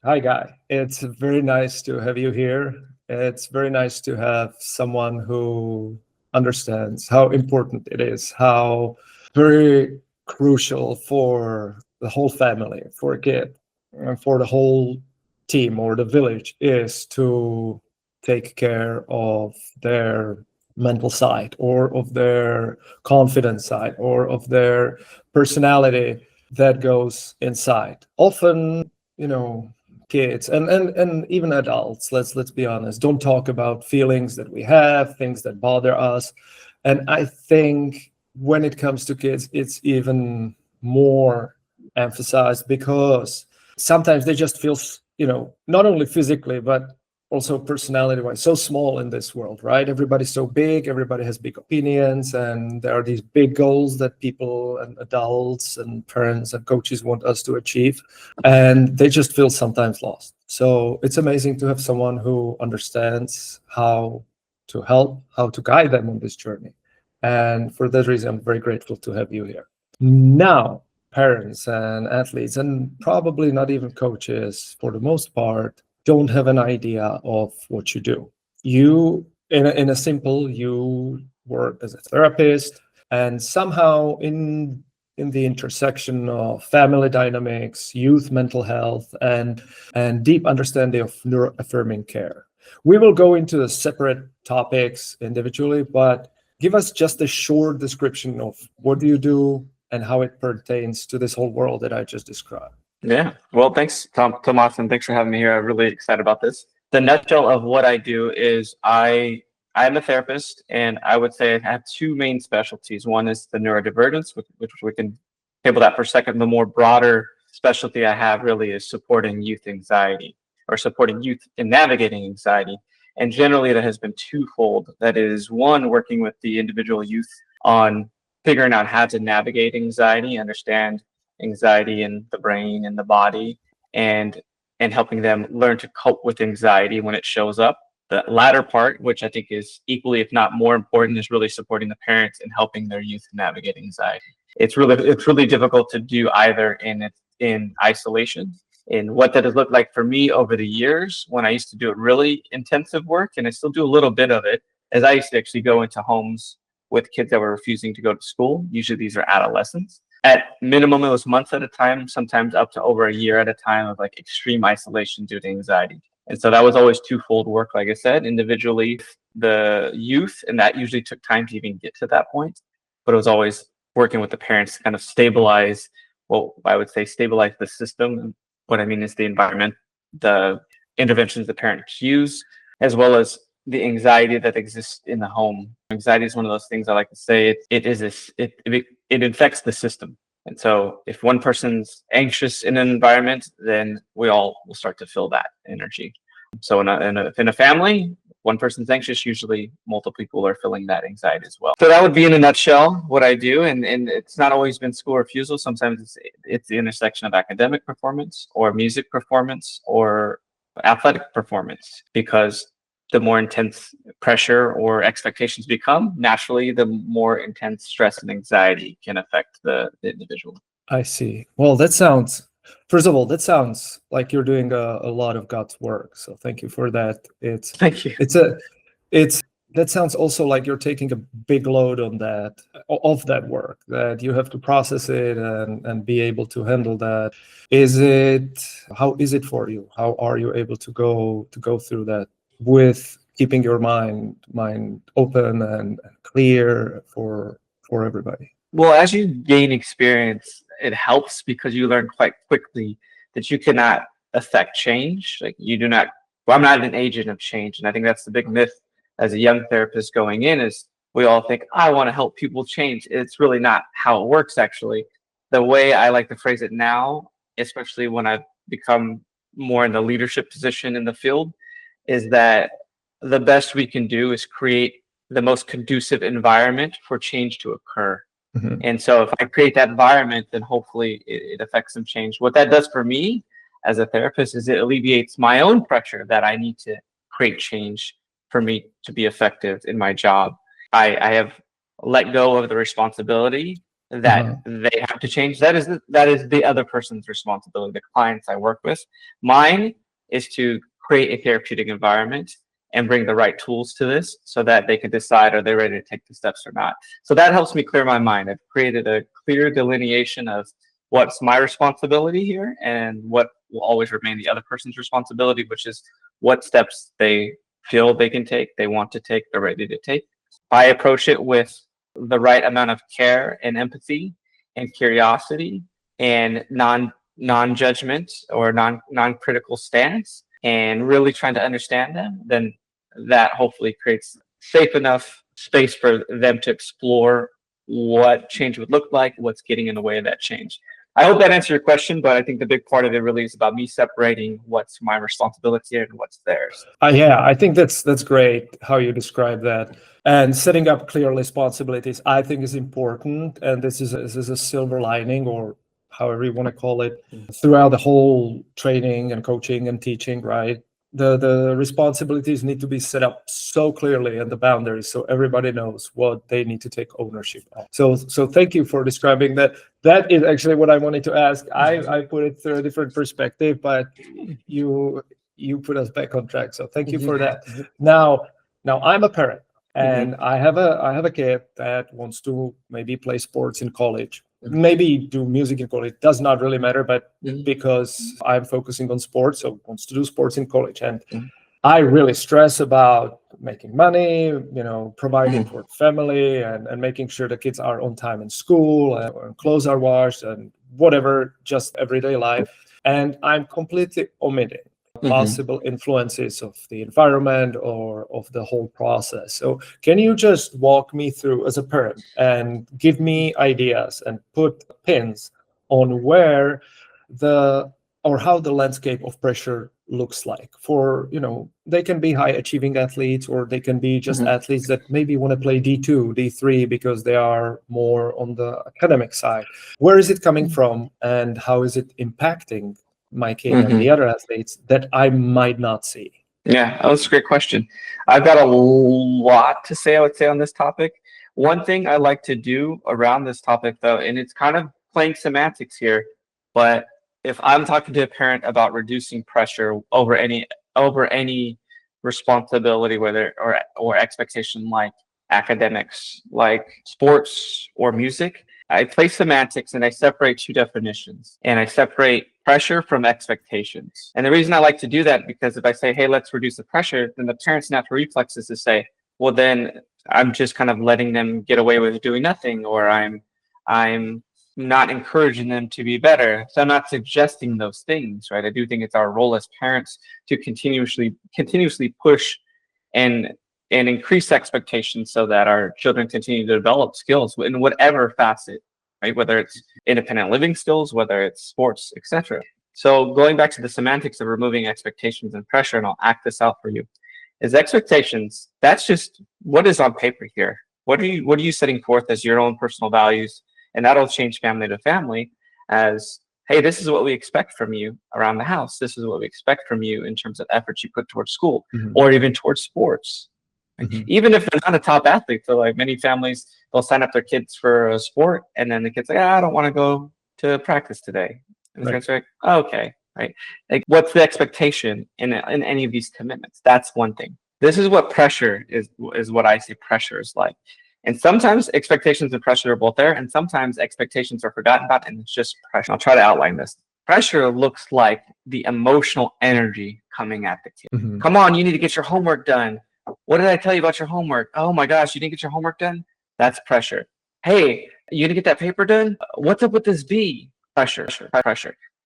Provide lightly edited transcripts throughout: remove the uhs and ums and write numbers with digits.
Hi, Guy. It's very nice to have you here. It's very nice to have someone who understands how important it is, how very crucial for the whole family, for a kid, and for the whole team or the village is to take care of their mental side or of their confidence side or of their personality that goes inside. Often, you know, kids and even adults, let's be honest, don't talk about feelings that we have, things that bother us. And I think when it comes to kids, it's even more emphasized because sometimes they just feel, not only physically but also personality wise so small in this world, right? Everybody's so big, everybody has big opinions, and there are these big goals that people and adults and parents and coaches want us to achieve, and they just feel sometimes lost. So it's amazing to have someone who understands how to help, how to guide them on this journey. And for that reason, I'm very grateful to have you here. Now, parents and athletes, and probably not even coaches for the most part, don't have an idea of what you do. You, in a simple, you work as a therapist, and somehow in the intersection of family dynamics, youth mental health, and deep understanding of neuroaffirming care. We will go into the separate topics individually, but give us just a short description of what do you do and how it pertains to this whole world that I just described. Yeah. Well, thanks, Tomas, and thanks for having me here. I'm really excited about this. The nutshell of what I do is I'm a therapist, and I would say I have two main specialties. One is the neurodivergence, which we can table that for a second. The more broader specialty I have really is supporting youth anxiety or supporting youth in navigating anxiety. And generally that has been twofold. That is, one, working with the individual youth on figuring out how to navigate anxiety, understand anxiety in the brain and the body, and helping them learn to cope with anxiety when it shows up. The latter part, which I think is equally, if not more important, is really supporting the parents and helping their youth navigate anxiety. It's really difficult to do either in isolation. And what that has looked like for me over the years, when I used to do it really intensive work, and I still do a little bit of it, is I used to actually go into homes with kids that were refusing to go to school. Usually these are adolescents. At minimum, it was months at a time, sometimes up to over a year at a time of like extreme isolation due to anxiety. And so that was always twofold work, like I said, individually, the youth, and that usually took time to even get to that point. But it was always working with the parents to kind of stabilize, well, I would say stabilize the system. What I mean is the environment, the interventions the parents use, as well as the anxiety that exists in the home. Anxiety is one of those things I like to say, it infects the system. And so if one person's anxious in an environment, then we all will start to feel that energy. So in a family, one person's anxious, usually multiple people are feeling that anxiety as well. So that would be in a nutshell what I do. And it's not always been school refusal. Sometimes it's the intersection of academic performance or music performance or athletic performance, because the more intense pressure or expectations become, naturally, the more intense stress and anxiety can affect the individual. I see. Well, first of all, that sounds like you're doing a lot of God's work. So thank you for that. Thank you. That sounds also like you're taking a big load on of that work, that you have to process it and be able to handle that. How is it for you? How are you able to go through that with keeping your mind open and clear for everybody? Well, as you gain experience, it helps because you learn quite quickly that you cannot affect change. Like you do not, well, I'm not an agent of change. And I think that's the big myth as a young therapist going in, is we all think, I want to help people change. It's really not how it works, actually. The way I like to phrase it now, especially when I've become more in the leadership position in the field, is that the best we can do is create the most conducive environment for change to occur. Mm-hmm. And so if I create that environment, then hopefully it affects some change. What that does for me as a therapist is it alleviates my own pressure that I need to create change for me to be effective in my job. I have let go of the responsibility that they have to change. That is the other person's responsibility, the clients I work with. Mine is to create a therapeutic environment and bring the right tools to this so that they can decide, are they ready to take the steps or not. So that helps me clear my mind. I've created a clear delineation of what's my responsibility here and what will always remain the other person's responsibility, which is what steps they feel they can take, they want to take, they're ready to take. I approach it with the right amount of care and empathy and curiosity and non-judgment or non-critical stance, and really trying to understand them, then that hopefully creates safe enough space for them to explore what change would look like, what's getting in the way of that change. I hope that answered your question, but I think the big part of it really is about me separating what's my responsibility and what's theirs. Yeah, I think that's great how you describe that. And setting up clear responsibilities, I think, is important. And this is a silver lining, or however you want to call it, throughout the whole training and coaching and teaching, right? The responsibilities need to be set up so clearly, and the boundaries, so everybody knows what they need to take ownership of. So thank you for describing that. That is actually what I wanted to ask. I put it through a different perspective, but you put us back on track. So thank you for that. Now I'm a parent, and I have a kid that wants to maybe play sports in college, maybe do music in college, does not really matter, but because I'm focusing on sports, so wants to do sports in college. And I really stress about making money, providing for family, and making sure the kids are on time in school, and clothes are washed, and whatever, just everyday life. And I'm completely omitting possible influences of the environment or of the whole process. So can you just walk me through, as a parent, and give me ideas and put pins on where how the landscape of pressure looks like for, they can be high achieving athletes, or they can be just athletes that maybe want to play D2, D3 because they are more on the academic side. Where is it coming from, and how is it impacting my kid and the other athletes that I might not see? Yeah, that's a great question. I've got a lot to say, I would say, on this topic. One thing I like to do around this topic, though, and it's kind of playing semantics here, but if I'm talking to a parent about reducing pressure over any responsibility, whether or expectation, like academics, like sports or music, I play semantics and I separate two definitions, and I separate pressure from expectations. And the reason I like to do that, because if I say, hey, let's reduce the pressure, then the parent's natural reflex is to say, well, then I'm just kind of letting them get away with doing nothing, or I'm not encouraging them to be better. So I'm not suggesting those things, right? I do think it's our role as parents to continuously push and increase expectations so that our children continue to develop skills in whatever facet, right? Whether it's independent living skills, whether it's sports, etc. So going back to the semantics of removing expectations and pressure, and I'll act this out for you, is expectations, that's just what is on paper here. What are you setting forth as your own personal values? And that'll change family to family as, hey, this is what we expect from you around the house. This is what we expect from you in terms of efforts you put towards school or even towards sports. Even if they're not a top athlete, so like many families, they'll sign up their kids for a sport, and then the kid's like, I don't want to go to practice today. And the parents are like, oh, okay, right? Like, what's the expectation in any of these commitments? That's one thing. This is what pressure is what I say pressure is like. And sometimes expectations and pressure are both there, and sometimes expectations are forgotten about, and it's just pressure. I'll try to outline this. Pressure looks like the emotional energy coming at the kid. Come on, you need to get your homework done. What did I tell you about your homework? Oh my gosh, you didn't get your homework done? That's pressure. Hey, you didn't get that paper done? What's up with this B? Pressure.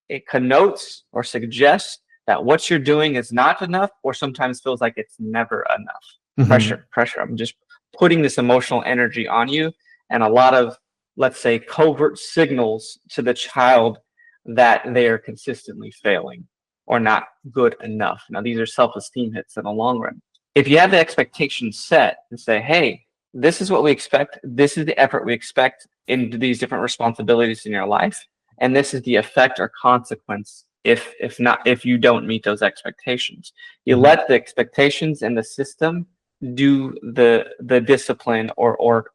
It connotes or suggests that what you're doing is not enough, or sometimes feels like it's never enough. Pressure. I'm just putting this emotional energy on you, and a lot of, let's say, covert signals to the child that they are consistently failing or not good enough. Now, these are self-esteem hits in the long run. If you have the expectations set and say, hey, this is what we expect, this is the effort we expect in these different responsibilities in your life, and this is the effect or consequence if you don't meet those expectations. You let the expectations and the system do the discipline or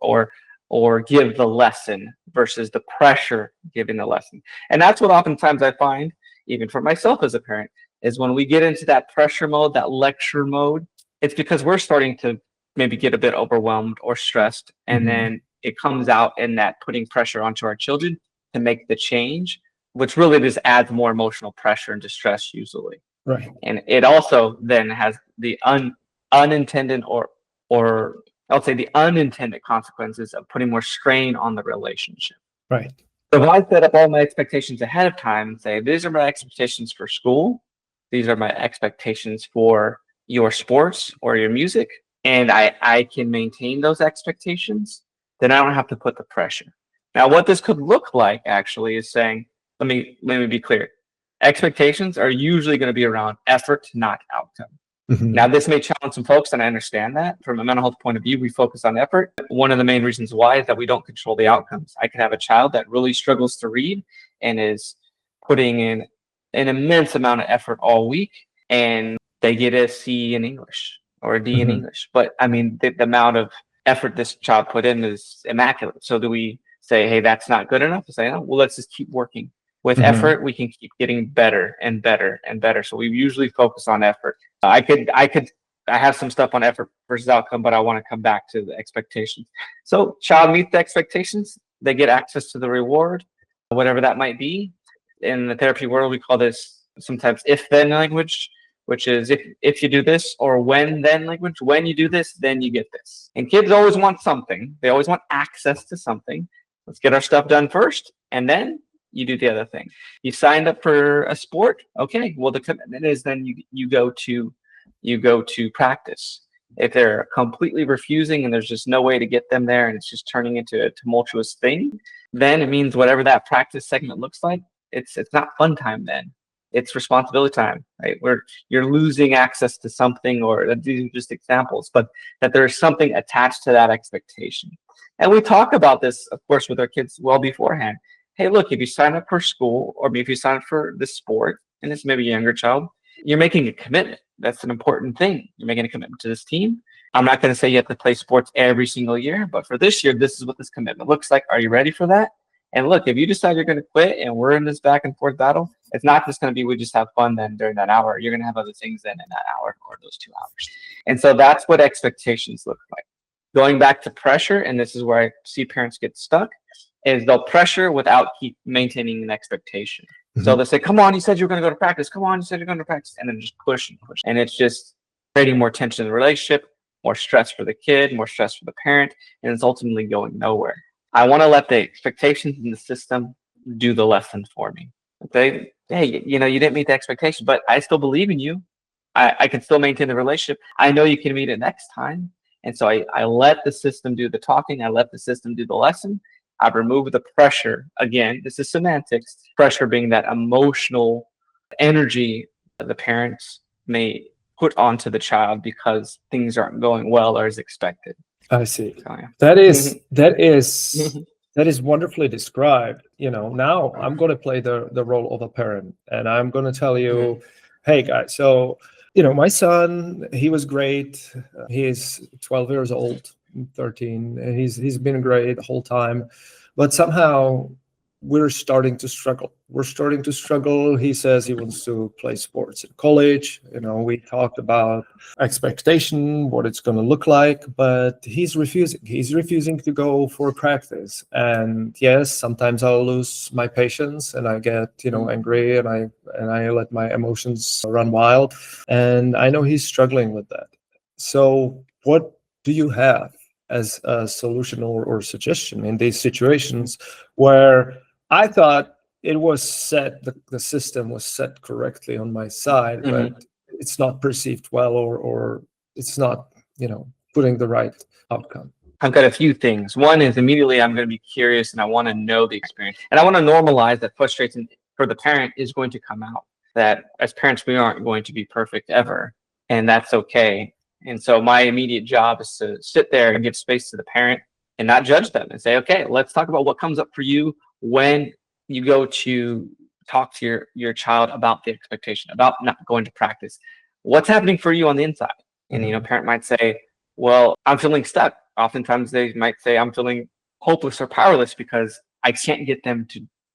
or give the lesson versus the pressure giving the lesson. And that's what oftentimes I find, even for myself as a parent, is when we get into that pressure mode, that lecture mode, it's because we're starting to maybe get a bit overwhelmed or stressed. And then it comes out in that putting pressure onto our children to make the change, which really just adds more emotional pressure and distress usually. Right. And it also then has the unintended or I'll say the unintended consequences of putting more strain on the relationship. Right. So if I set up all my expectations ahead of time and say, these are my expectations for school, these are my expectations for your sports or your music, and I can maintain those expectations, then I don't have to put the pressure. Now, what this could look like actually is saying, let me be clear. Expectations are usually going to be around effort, not outcome. Now, this may challenge some folks, and I understand that. From a mental health point of view, we focus on effort. One of the main reasons why is that we don't control the outcomes. I could have a child that really struggles to read and is putting in an immense amount of effort all week, and they get a C in English or a D in English. But I mean, the amount of effort this child put in is immaculate. So do we say, hey, that's not good enough? To say, oh, well, let's just keep working. With effort, we can keep getting better and better and better. So we usually focus on effort. I have some stuff on effort versus outcome, but I want to come back to the expectations. So child meets the expectations. They get access to the reward, whatever that might be. In the therapy world, we call this sometimes if-then language, which is if you do this, or when-then language. When you do this, then you get this. And kids always want something. They always want access to something. Let's get our stuff done first, and then you do the other thing. You signed up for a sport. Okay. Well, the commitment is then you go to practice. If they're completely refusing and there's just no way to get them there and it's just turning into a tumultuous thing, then it means whatever that practice segment looks like, it's not fun time then. It's responsibility time, right? Where you're losing access to something, or these are just examples, but that there's something attached to that expectation. And we talk about this, of course, with our kids well beforehand. Hey, look, if you sign up for school, or if you sign up for this sport, and it's maybe a younger child, you're making a commitment. That's an important thing. You're making a commitment to this team. I'm not going to say you have to play sports every single year, but for this year, this is what this commitment looks like. Are you ready for that? And look, if you decide you're going to quit and we're in this back and forth battle, it's not just going to be we just have fun then during that hour. You're going to have other things then in that hour or those 2 hours. And so that's what expectations look like. Going back to pressure, and this is where I see parents get stuck, is they'll pressure without keep maintaining an expectation. So they say, come on, you said you were going to go to practice. Come on, you said you're going to practice. And then just push and push. And it's just creating more tension in the relationship, more stress for the kid, more stress for the parent, and it's ultimately going nowhere. I want to let the expectations in the system do the lesson for me. Okay, hey, you didn't meet the expectation, but I still believe in you. I can still maintain the relationship. I know you can meet it next time. And so I let the system do the talking. I let the system do the lesson. I've removed the pressure. Again, this is semantics. Pressure being that emotional energy that the parents may put onto the child because things aren't going well or as expected. I see. So, yeah. That is wonderfully described. Now I'm going to play the role of a parent, and I'm going to tell you, hey guys, so my son, he was great. He's 12 years old, 13, and he's been great the whole time, but somehow we're starting to struggle. He says he wants to play sports in college. We talked about expectation, what it's going to look like, but he's refusing to go for practice. And yes, sometimes I'll lose my patience and I get angry, and I let my emotions run wild, and I know he's struggling with that. So what do you have as a solution or suggestion in these situations where I thought it was set, the system was set correctly on my side, but it's not perceived well, or it's not, putting the right outcome? I've got a few things. One is immediately I'm going to be curious and I want to know the experience. And I want to normalize that frustration for the parent is going to come out. That as parents, we aren't going to be perfect ever. And that's okay. And so my immediate job is to sit there and give space to the parent and not judge them and say, okay, let's talk about what comes up for you when you go to talk to your child about the expectation, about not going to practice. What's happening for you on the inside? And, parent might say, well, I'm feeling stuck. Oftentimes they might say, I'm feeling hopeless or powerless because I can't get them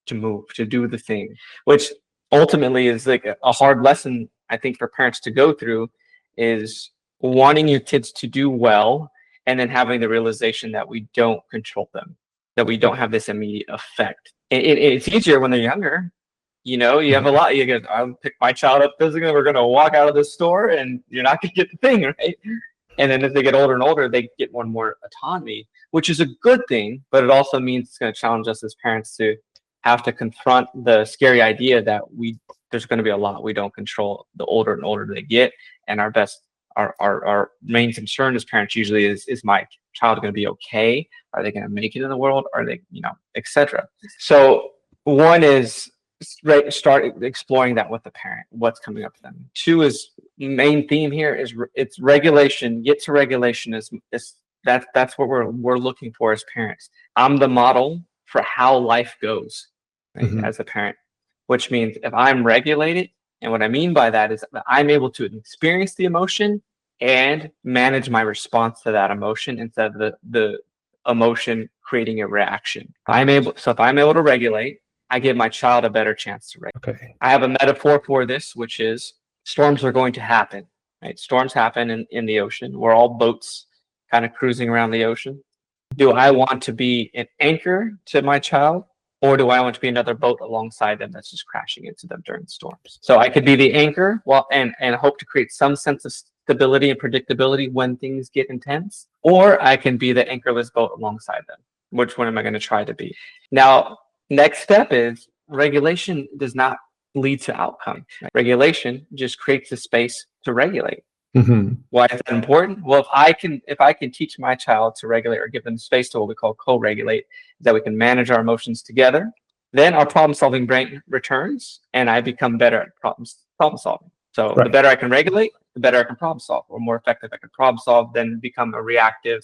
to move, to do the thing, which ultimately is like a hard lesson, I think, for parents to go through, is wanting your kids to do well and then having the realization that we don't control them, that we don't have this immediate effect. It's easier when they're younger. You know, you have a lot. You get, I'll pick my child up physically. We're going to walk out of the store and you're not going to get the thing, right? And then as they get older and older, they get more and more autonomy, which is a good thing, but it also means it's going to challenge us as parents to have to confront the scary idea that there's going to be a lot we don't control the older and older they get. And our main concern as parents usually is my child going to be okay? Are they going to make it in the world? Are they, etc. So one is start exploring that with the parent, what's coming up for them. Two is main theme here is it's regulation. Get to regulation is that's what we're looking for as parents. I'm the model for how life goes, right, as a parent, which means if I'm regulated, and what I mean by that is that I'm able to experience the emotion and manage my response to that emotion instead of the emotion creating a reaction. If I'm able to regulate, I give my child a better chance to regulate. Okay. I have a metaphor for this, which is storms are going to happen, right? Storms happen in the ocean. We're all boats kind of cruising around the ocean. Do I want to be an anchor to my child, or do I want to be another boat alongside them that's just crashing into them during storms? So I could be the anchor and hope to create some sense of stability and predictability when things get intense, or I can be the anchorless boat alongside them. Which one am I going to try to be? Now, next step is regulation does not lead to outcome. Regulation just creates a space to regulate. Why is that important? Well, if I can teach my child to regulate or give them space to what we call co-regulate, that we can manage our emotions together, then our problem-solving brain returns, and I become better at problem solving. So the better I can regulate, the better I can problem solve, or more effective I can problem solve, then become a reactive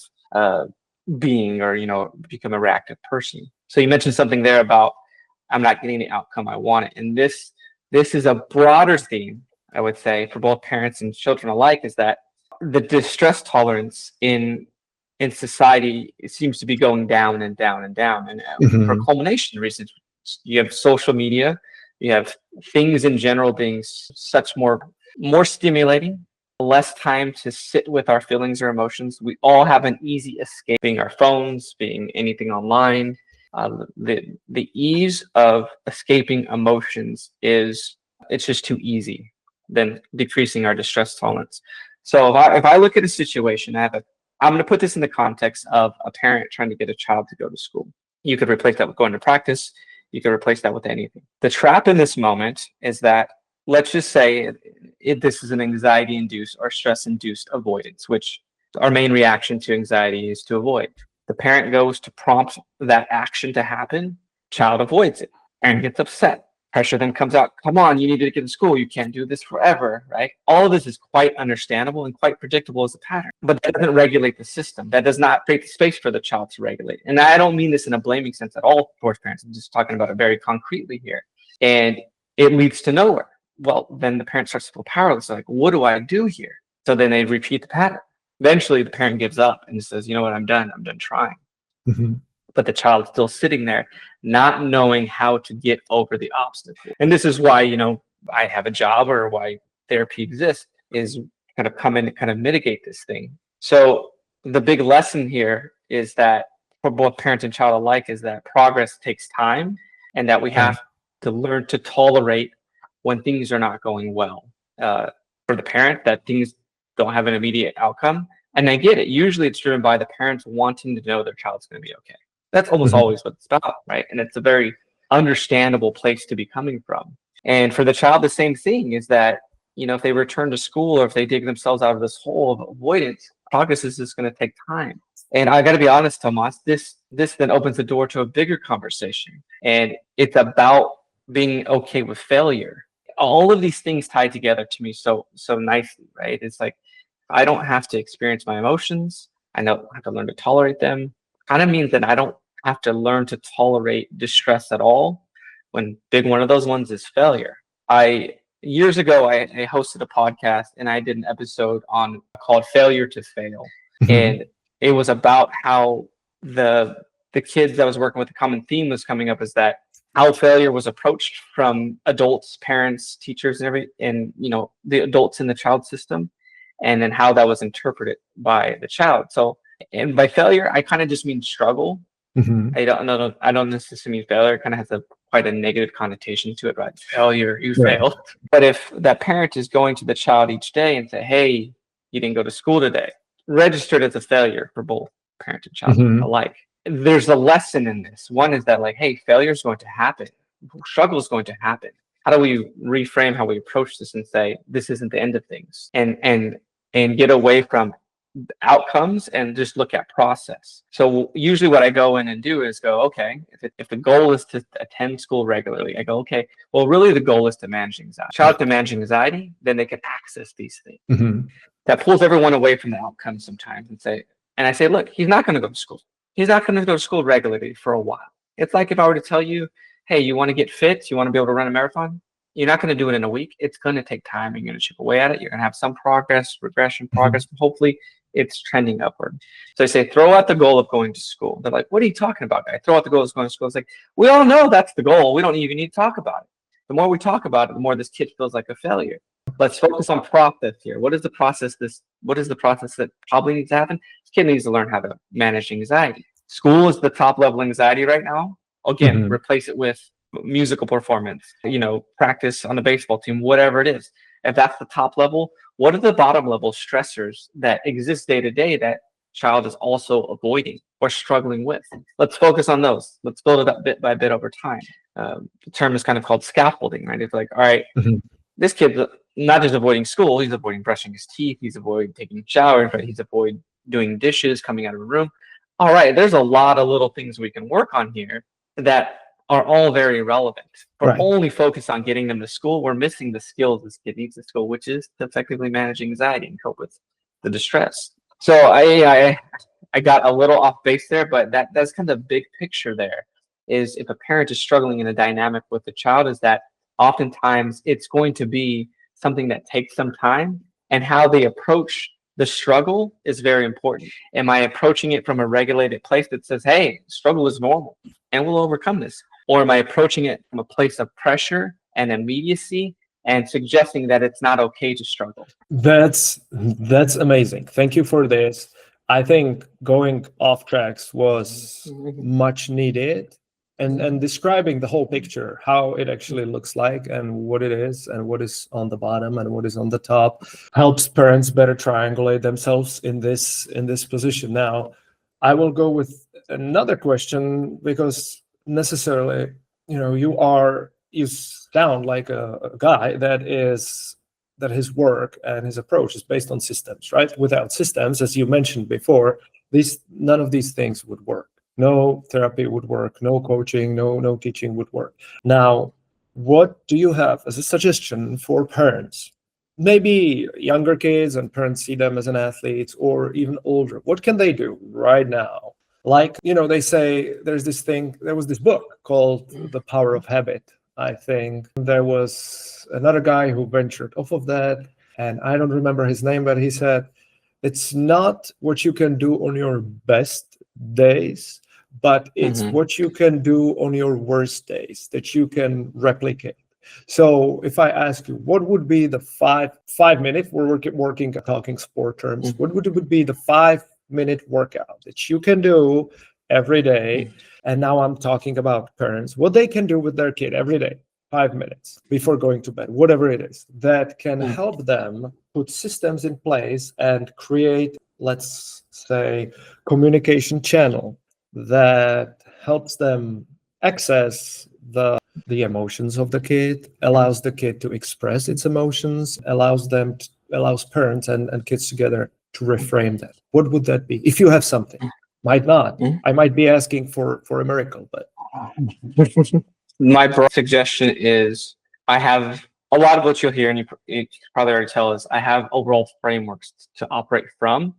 being, or become a reactive person. So you mentioned something there about I'm not getting the outcome I wanted, and this is a broader theme, I would say, for both parents and children alike, is that the distress tolerance in society, it seems to be going down and down and down. And for culmination reasons, you have social media, you have things in general being such more stimulating, less time to sit with our feelings or emotions. We all have an easy escape, being our phones, being anything online. The ease of escaping emotions it's just too easy than decreasing our distress tolerance. So if I look at a situation, I'm going to put this in the context of a parent trying to get a child to go to school. You could replace that with going to practice. You could replace that with anything. The trap in this moment is that, let's just say this is an anxiety-induced or stress-induced avoidance, which our main reaction to anxiety is to avoid. The parent goes to prompt that action to happen. Child avoids it. Parent gets upset. Pressure then comes out. Come on, you need to get to school. You can't do this forever, right? All of this is quite understandable and quite predictable as a pattern, but that doesn't regulate the system. That does not create the space for the child to regulate. And I don't mean this in a blaming sense at all towards parents. I'm just talking about it very concretely here. And it leads to nowhere. Well, then the parent starts to feel powerless. Like, what do I do here? So then they repeat the pattern. Eventually, the parent gives up and says, you know what, I'm done trying. But the child's still sitting there, not knowing how to get over the obstacle. And this is why, I have a job, or why therapy exists, is kind of come in and kind of mitigate this thing. So the big lesson here is that for both parents and child alike is that progress takes time, and that we have to learn to tolerate when things are not going well. For the parent, that things don't have an immediate outcome. And I get it. Usually it's driven by the parents wanting to know their child's going to be okay. That's almost always what it's about, right? And it's a very understandable place to be coming from. And for the child, the same thing is that, if they return to school or if they dig themselves out of this hole of avoidance, progress is just going to take time. And I got to be honest, Tomas, this then opens the door to a bigger conversation. And it's about being okay with failure. All of these things tie together to me so nicely, right? It's like, I don't have to experience my emotions. I don't have to learn to tolerate them. Kind of means that I don't have to learn to tolerate distress at all, when big one of those ones is failure. Years ago, I hosted a podcast and I did an episode called Failure to Fail. And it was about how the the kids I was working with, the common theme was coming up is that how failure was approached from adults, parents, teachers, and the adults in the child system, and then how that was interpreted by the child. So, and by failure, I kind of just mean struggle. Mhm. I don't necessarily mean failure. It kind of has quite a negative connotation to it, right? Failure, you Right. failed. But if that parent is going to the child each day and say, "Hey, you didn't go to school today," registered as a failure for both parent and child Mhm. alike. There's a lesson in this. One is that, like, hey, failure is going to happen. Struggle is going to happen. How do we reframe how we approach this and say this isn't the end of things, and get away from outcomes and just look at process. So usually what I go in and do is go, okay, if the goal is to attend school regularly, I go, okay, well, really the goal is to manage anxiety. Child can manage anxiety, then they can access these things. Mhm. That pulls everyone away from the outcome sometimes and I say, look, he's not going to go to school. He's not going to go to school regularly for a while. It's like if I were to tell you, hey, you want to get fit, you want to be able to run a marathon, you're not going to do it in a week. It's going to take time. You're going to chip away at it. You're going to have some progress, regression, progress. Mhm. Hopefully, it's trending upward. So I say, throw out the goal of going to school. They're like, what are you talking about, guy? Throw out the goal of going to school. It's like, we all know that's the goal. We don't even need to talk about it. The more we talk about it, the more this kid feels like a failure. Let's focus on process here. What is the process that probably needs to happen? This kid needs to learn how to manage anxiety. School is the top level anxiety right now. Again, Mhm. replace it with musical performance, practice on the baseball team, whatever it is. If that's the top level, what are the bottom level stressors that exist day to day that child is also avoiding or struggling with? Let's focus on those. Let's build it up bit by bit over time. The term is kind of called scaffolding, right? It's like, all right, Mhm. this kid's not just avoiding school, he's avoiding brushing his teeth, he's avoiding taking a shower, but he's avoiding doing dishes, coming out of a room. All right, there's a lot of little things we can work on here that are all very relevant. We're Right. only focused on getting them to school. We're missing the skills this kid needs to school, which is to effectively manage anxiety and cope with the distress. So I got a little off base there, but that's kind of the big picture there. Is if a parent is struggling in a dynamic with the child, is that oftentimes it's going to be something that takes some time, and how they approach the struggle is very important. Am I approaching it from a regulated place that says, hey, struggle is normal and we'll overcome this? Or am I approaching it from a place of pressure and immediacy and suggesting that it's not okay to struggle? That's amazing. Thank you for this. I think going off tracks was much needed, and describing the whole picture, how it actually looks like and what it is and what is on the bottom and what is on the top, helps parents better triangulate themselves in this position. Now, I will go with another question, because necessarily, you sound like a guy that his work and his approach is based on systems, right? Without systems, as you mentioned before, none of these things would work. No therapy would work, no coaching, no teaching would work. Now, what do you have as a suggestion for parents? Maybe younger kids and parents see them as an athlete, or even older. What can they do right now? Like, they say there was this book called The Power of Habit. I think there was another guy who ventured off of that, and I don't remember his name, but he said, it's not what you can do on your best days, but it's Mm-hmm. what you can do on your worst days that you can replicate. So if I ask you, what would be the 5 minute, we're working talking sport terms, what would be the 5 minute workout that you can do every day? And now I'm talking about parents, what they can do with their kid every day, 5 minutes before going to bed, whatever it is, that can help them put systems in place and create, let's say, communication channel that helps them access the emotions of the kid, allows the kid to express its emotions, allows parents and kids together to reframe that. What would that be? If you have something, might not. I might be asking for a miracle, but My broad suggestion is I have a lot of what you'll hear, and you probably already tell is I have overall frameworks to operate from,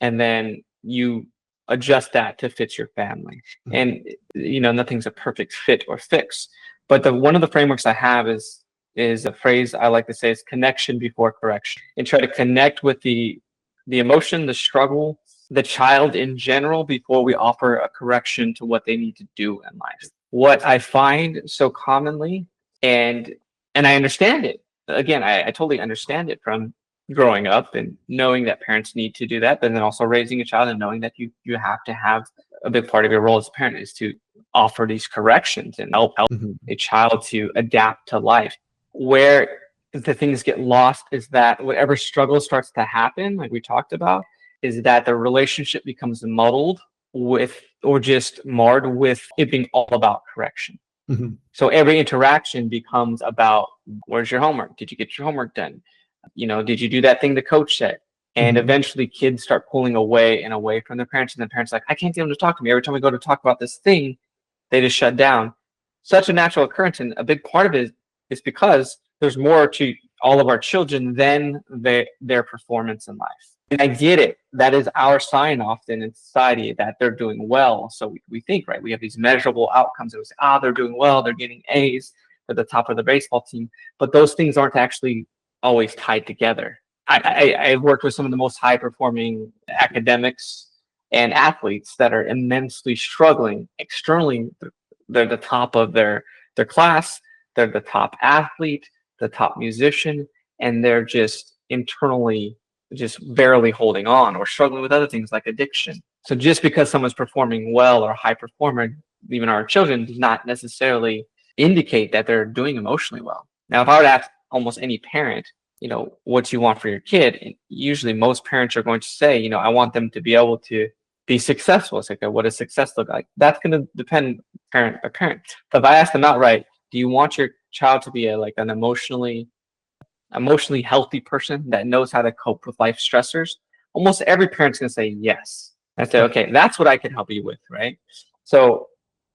and then you adjust that to fit your family. And nothing's a perfect fit or fix, but one of the frameworks I have is a phrase I like to say is connection before correction, and try to connect with the emotion, the struggle, the child in general before we offer a correction to what they need to do in life. What I find so commonly, and I understand it. Again, I totally understand it from growing up and knowing that parents need to do that, but then also raising a child and knowing that you have to have a big part of your role as a parent is to offer these corrections and help a child to adapt to life. Where the things get lost is that whatever struggle starts to happen, like we talked about, is that the relationship becomes muddled with, or just marred with, it being all about correction. So every interaction becomes about, where's your homework? Did you get your homework done? Did you do that thing the coach said? And eventually kids start pulling away and away from their parents, and the parents are like, I can't get them to talk to me. Every time we go to talk about this thing, they just shut down. Such a natural occurrence, and a big part of it is because there's more to all of our children than their performance in life. And I get it. That is our sign often in society that they're doing well. So we think, right, we have these measurable outcomes and we say, they're doing well, they're getting A's, they're the top of the baseball team. But those things aren't actually always tied together. I've worked with some of the most high performing academics and athletes that are immensely struggling externally. They're the top of their class, they're the top athlete, the top musician, and they're just internally just barely holding on or struggling with other things like addiction. So just because someone's performing well or a high performer, even our children, does not necessarily indicate that they're doing emotionally well. Now, if I were to ask almost any parent, what do you want for your kid? And usually most parents are going to say, I want them to be able to be successful. It's like, what does success look like? That's going to depend parent by parent. But if I ask them outright, do you want your child to be an emotionally healthy person that knows how to cope with life stressors? Almost every parent's going to say yes. I say, okay, that's what I can help you with, right? So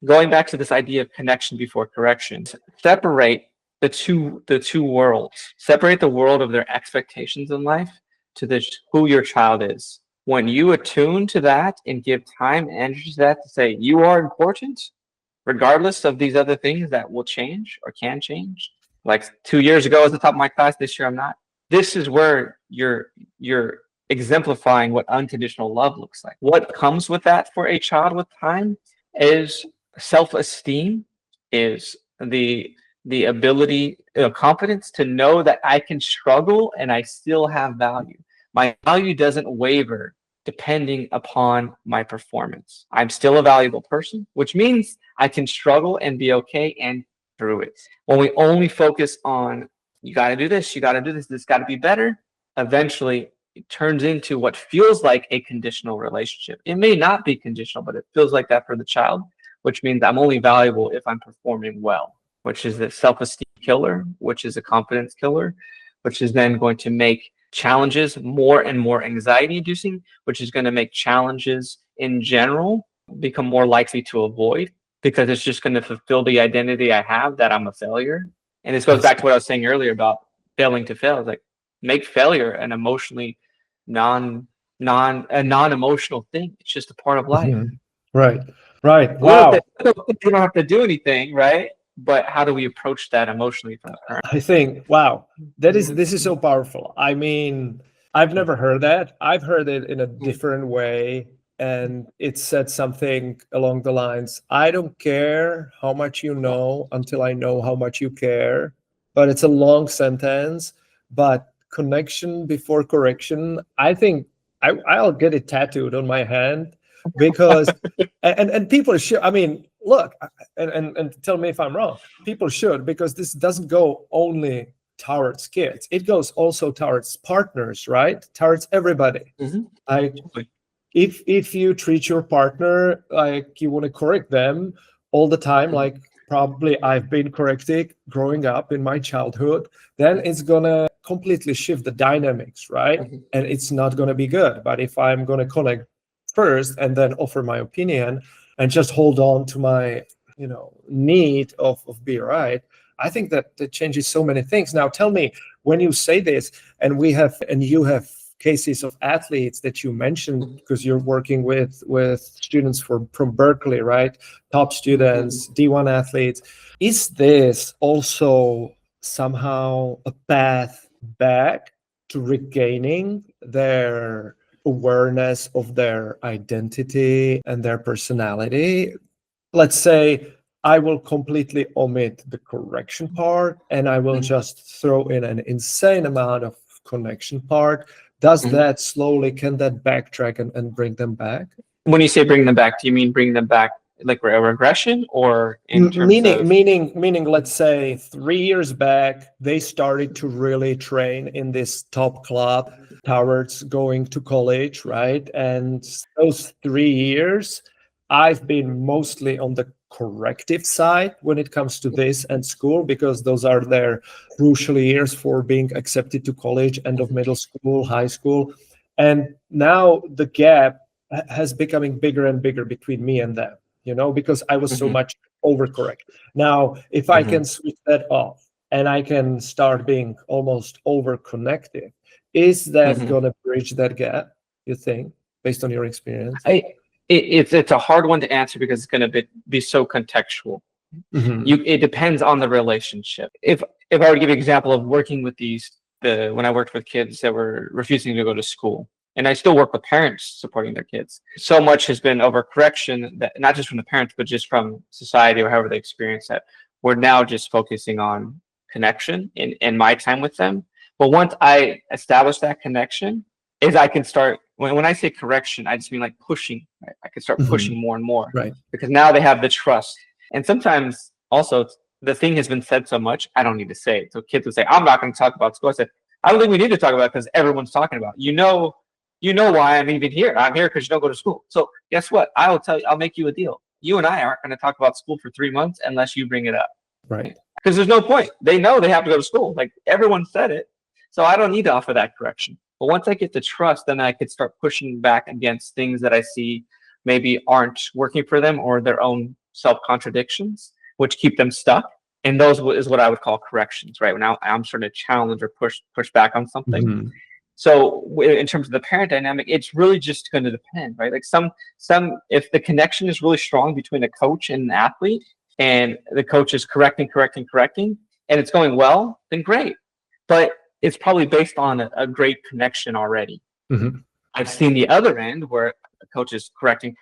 going back to this idea of connection before correction, separate the two worlds. Separate the world of their expectations in life to who your child is. When you attune to that and give time and energy to that, to say you are important, regardless of these other things that will change or can change. Like 2 years ago, I was the top of my class. This year, I'm not. This is where you're exemplifying what unconditional love looks like. What comes with that for a child with time is self-esteem, is the ability, confidence to know that I can struggle and I still have value. My value doesn't waver depending upon my performance. I'm still a valuable person, which means I can struggle and be okay and through it. When we only focus on, you got to do this, this got to be better, eventually it turns into what feels like a conditional relationship. It may not be conditional, but it feels like that for the child, which means I'm only valuable if I'm performing well, which is the self-esteem killer, which is a confidence killer, which is then going to make challenges more and more anxiety inducing, which is going to make challenges in general become more likely to avoid, because it's just going to fulfill the identity I have that I'm a failure. And this goes back to what I was saying earlier about failing to fail. It's like, make failure an emotionally non-emotional thing. It's just a part of life. Right. Wow. You don't have to do anything, right? But how do we approach that emotionally from the parent? I think, wow, this is so powerful. I mean, I've never heard that. I've heard it in a different way. And it said something along the lines, I don't care how much you know until I know how much you care. But it's a long sentence. But connection before correction, I think I'll get it tattooed on my hand, because and people should, I mean, look, and tell me if I'm wrong, people should, because this doesn't go only towards kids, it goes also towards partners, right? Towards everybody. If you treat your partner like you want to correct them all the time, like probably I've been corrected growing up in my childhood, then it's gonna completely shift the dynamics, right? And it's not gonna be good. But if I'm gonna connect first and then offer my opinion and just hold on to my need of be right, I think that changes so many things. Now tell me, when you say this, and you have cases of athletes that you mentioned, because you're working with students from Berkeley, right? Top students, D1 athletes. Is this also somehow a path back to regaining their awareness of their identity and their personality. Let's say I will completely omit the correction part and I will just throw in an insane amount of connection part. Does that slowly, can that backtrack and bring them back? When you say bring them back, do you mean bring them back like a regression, or in terms of meaning let's say 3 years back they started to really train in this top club towards going to college, right? And those 3 years I've been mostly on the corrective side when it comes to this and school, because those are their crucial years for being accepted to college, end of middle school, high school. And now the gap has becoming bigger and bigger between me and them, because I was so much overcorrect. Now, if I can switch that off and I can start being almost overconnected, is that going to bridge that gap, you think, based on your experience? It's a hard one to answer because it's going to be so contextual. It depends on the relationship. If I were to give you an example of working with when I worked with kids that were refusing to go to school, and I still work with parents supporting their kids, so much has been overcorrection, that not just from the parents, but just from society or however they experience that. We're now just focusing on connection in my time with them. But once I establish that connection, is I can start, when I say correction, I just mean like pushing. Right? I can start pushing more and more, right? Because now they have the trust. And sometimes also the thing has been said so much, I don't need to say it. So kids would say, I'm not going to talk about school. I said, I don't think we need to talk about it because everyone's talking about it. You know why I'm even here. I'm here because you don't go to school. So guess what? I will tell you, I'll make you a deal. You and I aren't going to talk about school for 3 months unless you bring it up. Right. Because there's no point. They know they have to go to school. Like everyone said it. So I don't need to offer that correction. But once I get the trust, then I could start pushing back against things that I see maybe aren't working for them, or their own self-contradictions, which keep them stuck. And those is what I would call corrections, right? Now I'm starting to challenge or push back on something. So in terms of the parent dynamic, it's really just going to depend, right? Like some if the connection is really strong between a coach and an athlete, and the coach is correcting, and it's going well, then great. But it's probably based on a great connection already. I've seen the other end where a coach is correcting,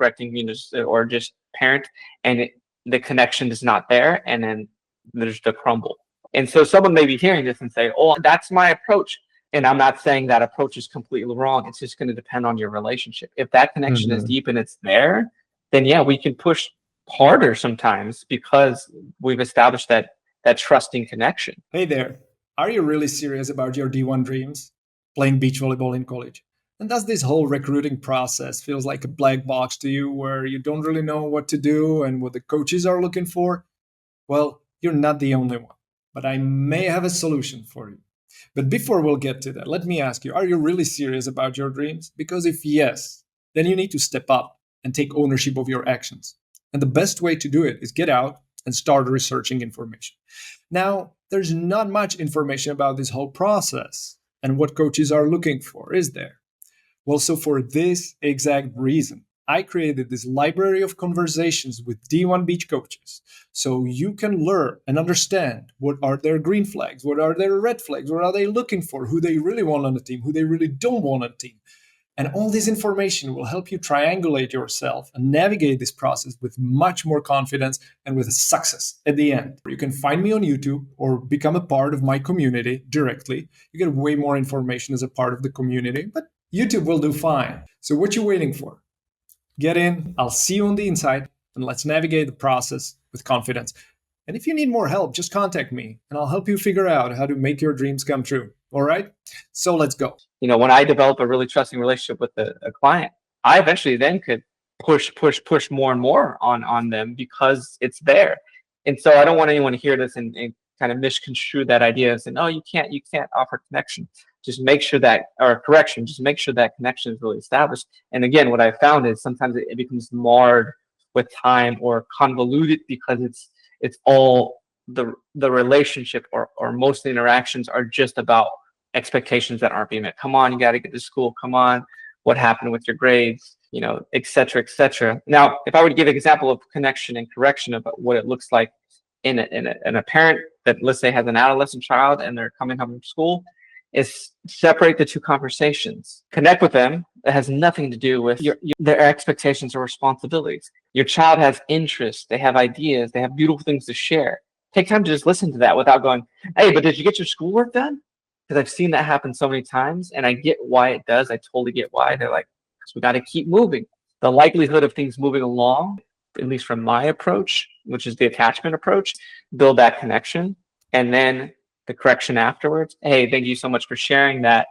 or just parent, and the connection is not there, and then there's the crumble. And so someone may be hearing this and say, oh, that's my approach. And I'm not saying that approach is completely wrong. It's just going to depend on your relationship. If that connection is deep and it's there, then yeah, we can push harder sometimes because we've established that trusting connection. Hey there. Are you really serious about your D1 dreams? Playing beach volleyball in college? And does this whole recruiting process feels like a black box to you, where you don't really know what to do and what the coaches are looking for? Well, you're not the only one, but I may have a solution for you. But before we'll get to that, let me ask you, are you really serious about your dreams? Because if yes, then you need to step up and take ownership of your actions. And the best way to do it is get out and start researching information. Now, there's not much information about this whole process and what coaches are looking for, is there? Well, so for this exact reason, I created this library of conversations with D1 beach coaches, so you can learn and understand what are their green flags, what are their red flags, what are they looking for, who they really want on the team, who they really don't want on the team. And all this information will help you triangulate yourself and navigate this process with much more confidence and with success at the end. You can find me on YouTube or become a part of my community directly. You get way more information as a part of the community, but YouTube will do fine. So what you waiting for? Get in, I'll see you on the inside, and let's navigate the process with confidence. And if you need more help, just contact me and I'll help you figure out how to make your dreams come true. All right? So let's go. When I develop a really trusting relationship with a client, I eventually then could push more and more on them because it's there. And so I don't want anyone to hear this and kind of misconstrue that idea and say, no, you can't offer connection. Just make sure that, or correction, just make sure that connection is really established. And again, what I found is sometimes it becomes marred with time or convoluted because it's all the relationship or most of the interactions are just about expectations that aren't being met. Come on, you got to get to school. Come on, what happened with your grades? Et cetera, et cetera. Now, if I were to give an example of connection and correction about what it looks like in a parent that, let's say, has an adolescent child and they're coming home from school, is separate the two conversations. Connect with them It has nothing to do with their expectations or responsibilities. Your child has interests, they have ideas, they have beautiful things to share. Take time to just listen to that without going, hey, but did you get your schoolwork done? Because I've seen that happen so many times, and I get why it does. I totally get why. They're like, because we got to keep moving. The likelihood of things moving along, at least from my approach, which is the attachment approach, build that connection, and then the correction afterwards. Hey, thank you so much for sharing that.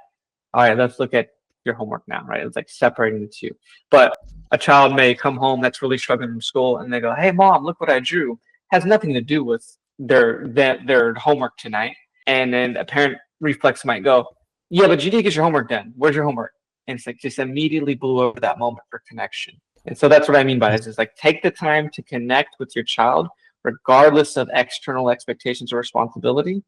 All right, let's look at your homework now, right? It's like separating the two. But a child may come home that's really struggling from school, and they go, hey, mom, look what I drew. Has nothing to do with their homework tonight. And then a parent reflex might go, yeah, but you didn't get your homework done. Where's your homework? And it's like just immediately blew over that moment for connection. And so that's what I mean by this, is like take the time to connect with your child, regardless of external expectations or responsibility,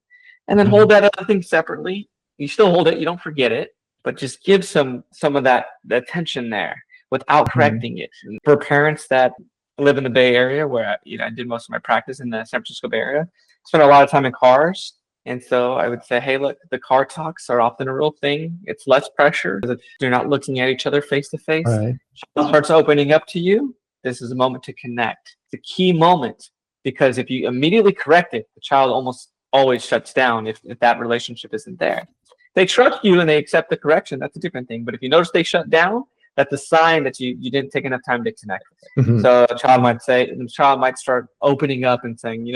and then hold that other thing separately. You still hold it, you don't forget it, but just give some of that attention there without correcting it. And for parents that live in the Bay Area, where I did most of my practice in the San Francisco Bay Area, spent a lot of time in cars. And so I would say, hey, look, the car talks are often a real thing. It's less pressure. They're not looking at each other face to face. Right. Child starts opening up to you. This is a moment to connect. It's a key moment, because if you immediately correct it, the child almost always shuts down if that relationship isn't there. They trust you and they accept the correction. That's a different thing. But if you notice they shut down, that's a sign that you didn't take enough time to connect with it. So a child might start opening up and saying,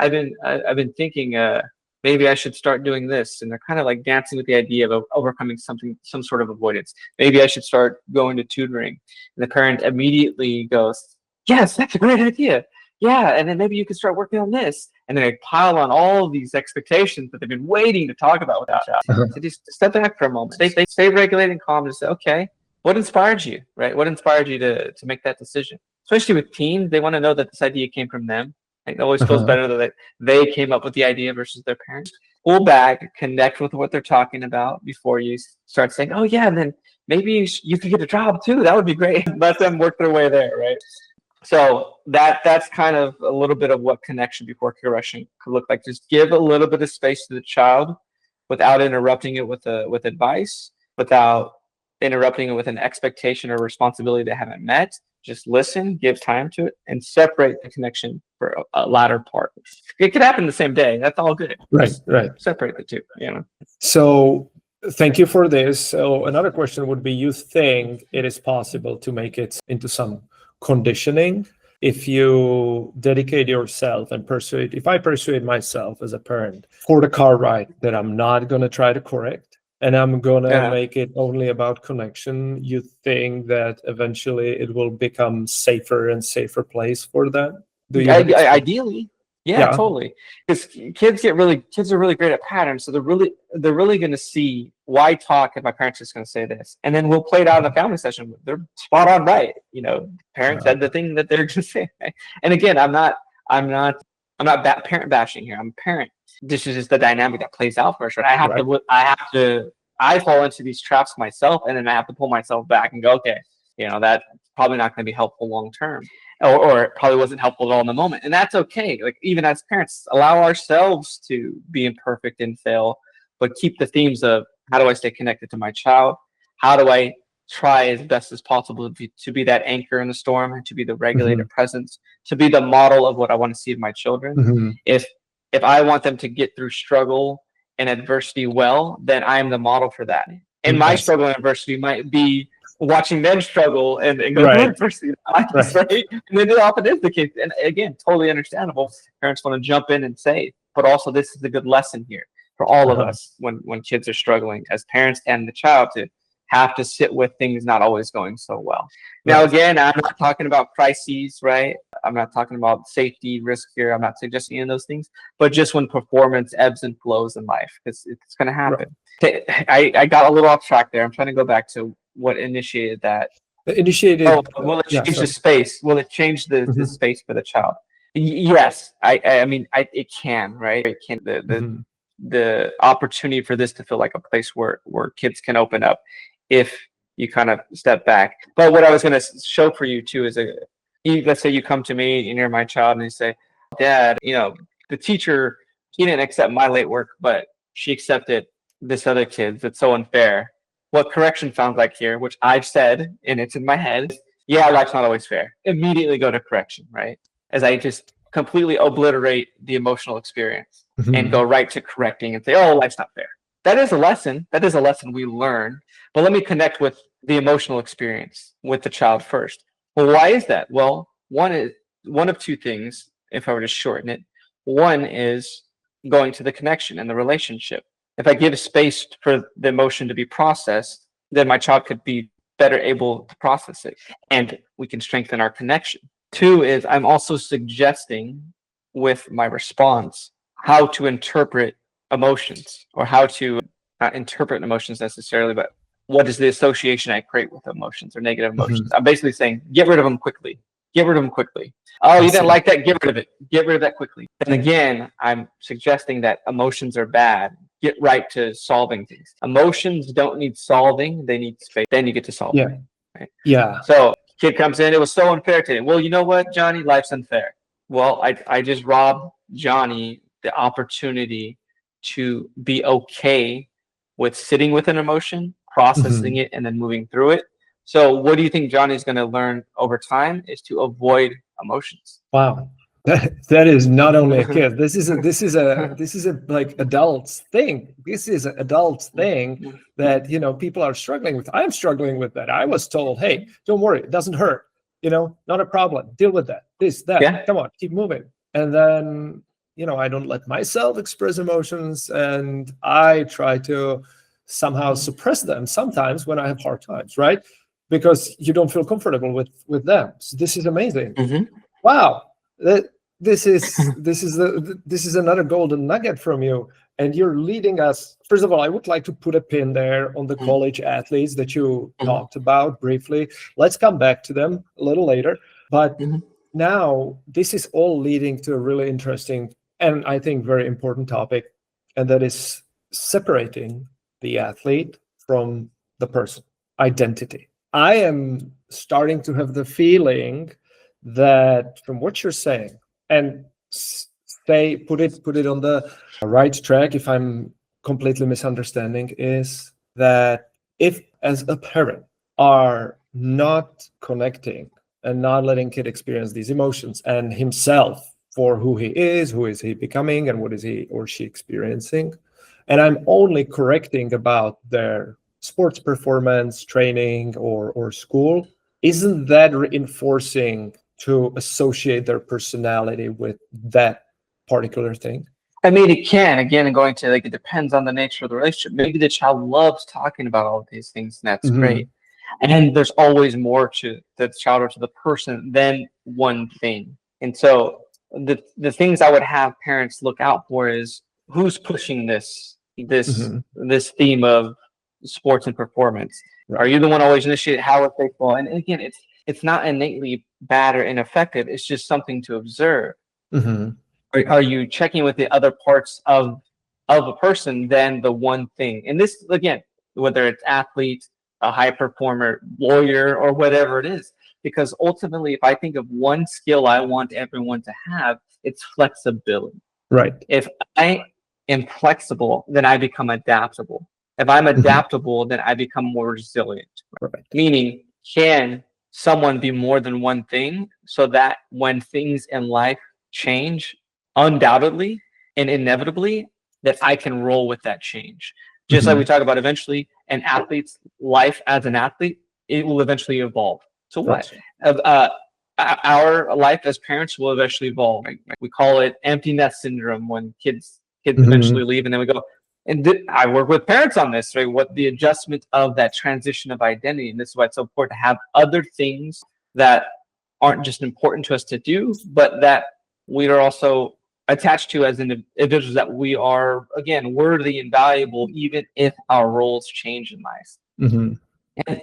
I've been thinking maybe I should start doing this. And they're kind of like dancing with the idea of overcoming some sort of avoidance. Maybe I should start going to tutoring. And the parent immediately goes, yes, that's a great idea. Yeah, and then maybe you can start working on this. And then they pile on all of these expectations that they've been waiting to talk about without child. So just step back for a moment. They stay regulated and calm and say, okay, what inspired you, right? What inspired you to make that decision? Especially with teens, they want to know that this idea came from them. It always feels better that they came up with the idea versus their parents. Pull back, connect with what they're talking about before you start saying, oh yeah, and then maybe you could get a job too. That would be great. Let them work their way there, right? So that's kind of a little bit of what connection before correction could look like. Just give a little bit of space to the child without interrupting it with advice, without interrupting it with an expectation or responsibility they haven't met. Just listen, give time to it, and separate the connection for a latter part. It could happen the same day. That's all good. Right, Just right. separate the two. So thank you for this. So another question would be, you think it is possible to make it into some conditioning if you dedicate yourself and persuade, if I persuade myself as a parent for the car ride that I'm not going to try to correct, and I'm going to make it only about connection, you think that eventually it will become safer and safer place for them? Do you Ideally, yeah, totally. Because kids are really great at patterns, so they're really going to see, why talk if my parents just going to say this, and then we'll play it out in the family session. They're spot on, right? Parents said the thing that they're going to say. And again, I'm not parent bashing here. I'm a parent. This is just the dynamic that plays out for us, right? I fall into these traps myself, and then I have to pull myself back and go, okay, that's probably not going to be helpful long term, or it probably wasn't helpful at all in the moment, and that's okay. Like, even as parents, allow ourselves to be imperfect and fail, but keep the themes of, how do I stay connected to my child? How do I try as best as possible to be that anchor in the storm, and to be the regulated presence, to be the model of what I want to see in my children? If I want them to get through struggle and adversity well, then I am the model for that. And my struggle and adversity might be watching them struggle and go through adversity. Right? And then it often is the case. And again, totally understandable. Parents want to jump in and say, but also this is a good lesson here for all of us when kids are struggling, as parents and the child, to have to sit with things not always going so well. Now, again, I'm not talking about crises, right? I'm not talking about safety risk here. I'm not suggesting any of those things, but just when performance ebbs and flows in life, it's going to happen. Right. I got a little off track there. I'm trying to go back to what initiated that. Will it change the space? Will it change the space for the child? Yes. I mean, it can, right? It can. The opportunity for this to feel like a place where kids can open up if you kind of step back. But what I was going to show for you too is, let's say you come to me and you're my child, and you say, Dad, the teacher, he didn't accept my late work, but she accepted this other kid. That's so unfair. what correction sounds like here, which I've said, and it's in my head, yeah, life's not always fair. Immediately go to correction, right? As I just completely obliterate the emotional experience and go right to correcting and say, oh, life's not fair. That is a lesson. That is a lesson we learn. But let me connect with the emotional experience with the child first. Well, why is that? Well, one of two things, if I were to shorten it. One is going to the connection and the relationship. If I give space for the emotion to be processed, then my child could be better able to process it, and we can strengthen our connection. Two is I'm also suggesting with my response how to interpret emotions, or how to not interpret emotions necessarily, but what is the association I create with emotions or negative emotions. I'm basically saying, get rid of them quickly. Get rid of them quickly. Oh, you didn't like that? Get rid of it. Get rid of that quickly. And again, I'm suggesting that emotions are bad. Get right to solving things. Emotions don't need solving. They need space. Then you get to solve them. Right? Yeah. So kid comes in, it was so unfair today. Well, you know what, Johnny? Life's unfair. Well, I just robbed Johnny the opportunity to be okay with sitting with an emotion, processing it, and then moving through it. So what do you think Johnny's going to learn over time is to avoid emotions? Wow. That is not only a kid. This is a like adults thing. This is an adults thing that, you know, people are struggling with. I'm struggling with that. I was told, hey, don't worry, it doesn't hurt. You know, not a problem. Deal with that. This, that. Yeah. Come on, keep moving. And then, you know, I don't let myself express emotions, and I try to somehow suppress them sometimes when I have hard times, right? Because you don't feel comfortable with them. So this is amazing. Wow. This is another golden nugget from you, and you're leading us. First of all, I would like to put a pin there on the college athletes that you talked about briefly. Let's come back to them a little later. But now this is all leading to a really interesting and I think very important topic, and that is separating the athlete from the person. Identity. I am starting to have the feeling that from what you're saying, and say put it on the right track if I'm completely misunderstanding, is that if as a parent are not connecting and not letting kid experience these emotions and himself for who is he becoming, and what is he or she experiencing, and I'm only correcting about their sports performance, training, or school, isn't that reinforcing to associate their personality with that particular thing? I mean, it can. Again, going to, like, it depends on the nature of the relationship. Maybe the child loves talking about all of these things, and that's great. And there's always more to the child or to the person than one thing. And so the things I would have parents look out for is who's pushing this theme of sports and performance. Are you the one always initiate? How is baseball? And again, it's not innately bad or ineffective. It's just something to observe. Are you checking with the other parts of a person than the one thing? And this, again, whether it's athlete, a high performer, lawyer, or whatever it is, because ultimately, if I think of one skill I want everyone to have, it's flexibility. Right. If I am flexible, then I become adaptable. If I'm adaptable, then I become more resilient. Right. Meaning, can someone be more than one thing, so that when things in life change, undoubtedly and inevitably, that I can roll with that change? Just like we talk about, eventually an athlete's life as an athlete, it will eventually evolve. So what? Our life as parents will eventually evolve. We call it empty nest syndrome, when kids eventually leave, and then we go. And I work with parents on this, right? What the adjustment of that transition of identity, and this is why it's so important to have other things that aren't just important to us to do, but that we are also attached to as individuals, that we are, again, worthy and valuable, even if our roles change in life.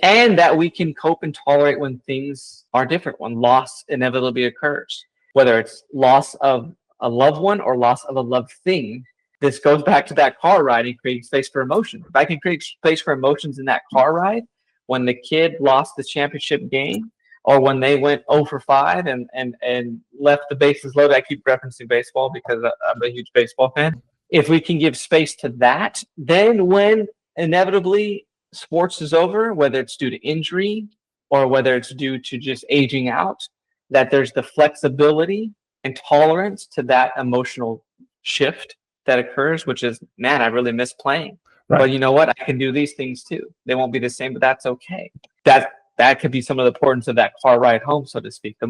And that we can cope and tolerate when things are different, when loss inevitably occurs, whether it's loss of a loved one or loss of a loved thing. This goes back to that car ride and creating space for emotion. If I can create space for emotions in that car ride, when the kid lost the championship game, or when they went 0 for 5 and left the bases loaded. I keep referencing baseball because I'm a huge baseball fan. If we can give space to that, then when inevitably sports is over, whether it's due to injury or whether it's due to just aging out, that there's the flexibility and tolerance to that emotional shift that occurs, which is, man, I really miss playing. Right. But you know what? I can do these things too. They won't be the same, but that's okay. That could be some of the importance of that car ride home, so to speak. The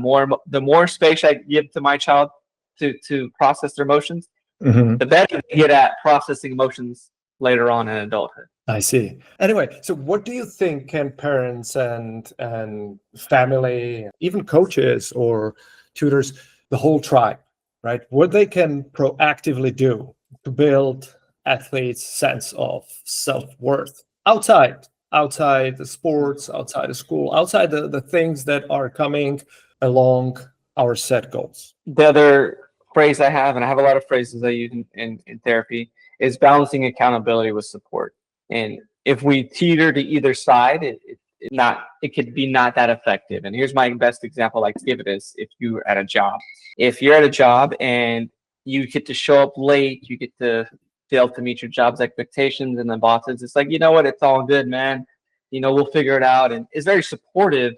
more space I give to my child to process their emotions, the better they get at processing emotions later on in adulthood. I see. Anyway, so what do you think can parents and family, even coaches or tutors, the whole tribe, right? What they can proactively do to build athletes' sense of self-worth outside the sports, outside the school, outside the things that are coming along our set goals? The other phrase I have, and I have a lot of phrases I use in therapy, is balancing accountability with support. And if we teeter to either side, it could be not that effective. And here's my best example I like to give it is if you're at a job. If you're at a job and you get to show up late, you get to fail to meet your job's expectations, and the bosses, it's like, you know what, it's all good, man. You know, we'll figure it out. And it's very supportive,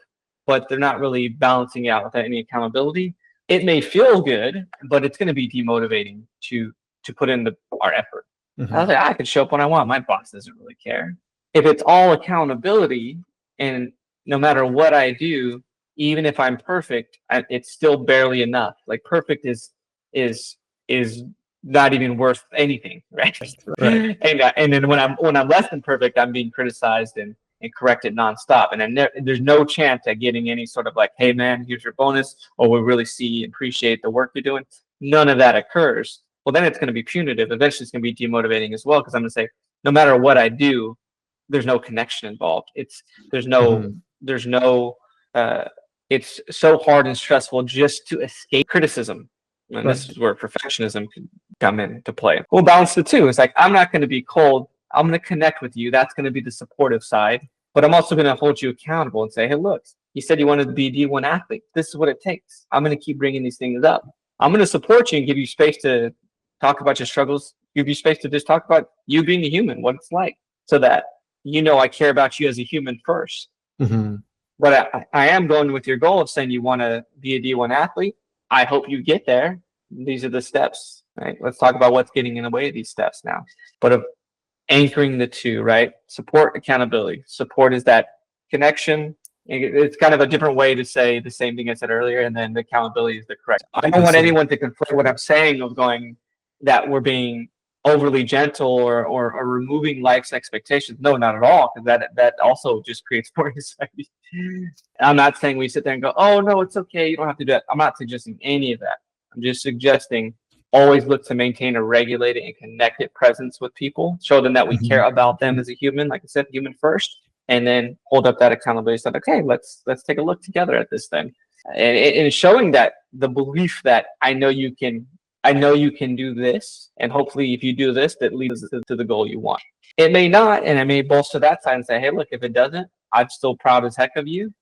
but they're not really balancing it out without any accountability. It may feel good, but it's going to be demotivating to put in our effort. I was like, I can show up when I want. My boss doesn't really care. If it's all accountability, and no matter what I do, even if I'm perfect, it's still barely enough. Like perfect is not even worth anything, right? And then when I'm less than perfect, I'm being criticized and corrected nonstop. And then there's no chance at getting any sort of like, hey man, here's your bonus, or we really see and appreciate the work you're doing. None of that occurs. Well, then it's going to be punitive. Eventually it's going to be demotivating as well, because I'm going to say, no matter what I do, there's no connection involved. It's so hard and stressful just to escape criticism. And this is where perfectionism can come into play. We'll balance the two. It's like, I'm not going to be cold. I'm going to connect with you. That's going to be the supportive side. But I'm also going to hold you accountable and say, hey, look, you said you wanted to be a D1 athlete. This is what it takes. I'm going to keep bringing these things up. I'm going to support you and give you space to talk about your struggles, give you space to just talk about you being a human, what it's like, so that you know I care about you as a human first. But I am going with your goal of saying you want to be a D1 athlete. I hope you get there. These are the steps, right? Let's talk about what's getting in the way of these steps now. But of anchoring the two, right? Support, accountability. Support is that connection. It's kind of a different way to say the same thing I said earlier, and then the accountability is the correct. I don't want anyone to conflate what I'm saying of going that we're being overly gentle or removing life's expectations. No, not at all, because that also just creates more anxiety. I'm not saying we sit there and go, oh no, it's okay, you don't have to do that. I'm not suggesting any of that. I'm just suggesting always look to maintain a regulated and connected presence with people, show them that we care about them as a human, like I said, human first, and then hold up that accountability. So, okay, let's take a look together at this thing, and showing that the belief that I know you can do this, and hopefully if you do this, that leads to the goal you want. It may not, and I may bolster that side and say, hey, look, if it doesn't, I'm still proud as heck of you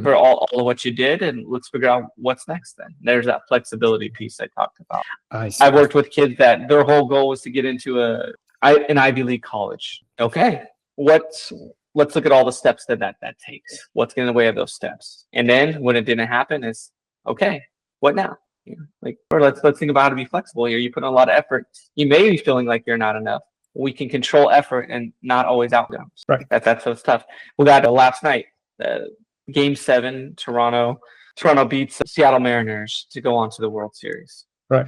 for all of what you did, and let's figure out what's next then. There's that flexibility piece I talked about. I've worked with kids that their whole goal was to get into an Ivy League college. Okay, let's look at all the steps that takes. What's getting in the way of those steps? And then when it didn't happen, it's okay, what now? Or let's think about how to be flexible here. You put in a lot of effort. You may be feeling like you're not enough. We can control effort and not always outcomes. Right. That's what's tough. We got last night, Game 7, Toronto beats Seattle Mariners to go on to the World Series. Right.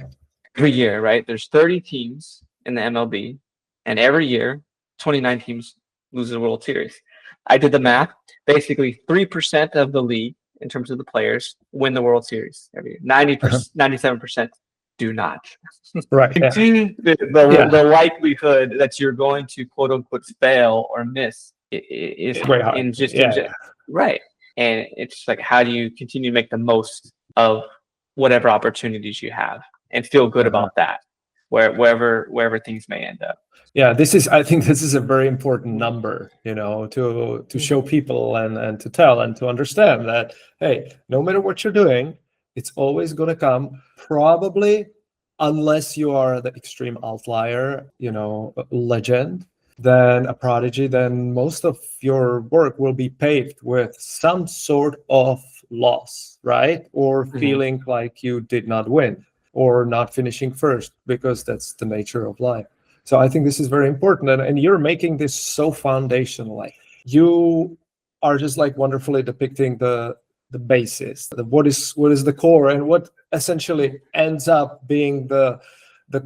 Every year, right? There's 30 teams in the MLB, and every year, 29 teams lose the World Series. I did the math. Basically, 3% of the league, in terms of the players, win the World Series every year. 97% do not. Right. Yeah. The likelihood that you're going to quote unquote fail or miss is very high. Right. And it's just like, how do you continue to make the most of whatever opportunities you have and feel good about that, wherever things may end up. Yeah, I think this is a very important number, to show people and to tell and to understand that, hey, no matter what you're doing, it's always going to come, probably, unless you are the extreme outlier, legend, than a prodigy, then most of your work will be paved with some sort of loss, right? Or feeling like you did not win or not finishing first, because that's the nature of life. So I think this is very important. And you're making this so foundational. Like, you are just like wonderfully depicting the basis, what is the core, and what essentially ends up being the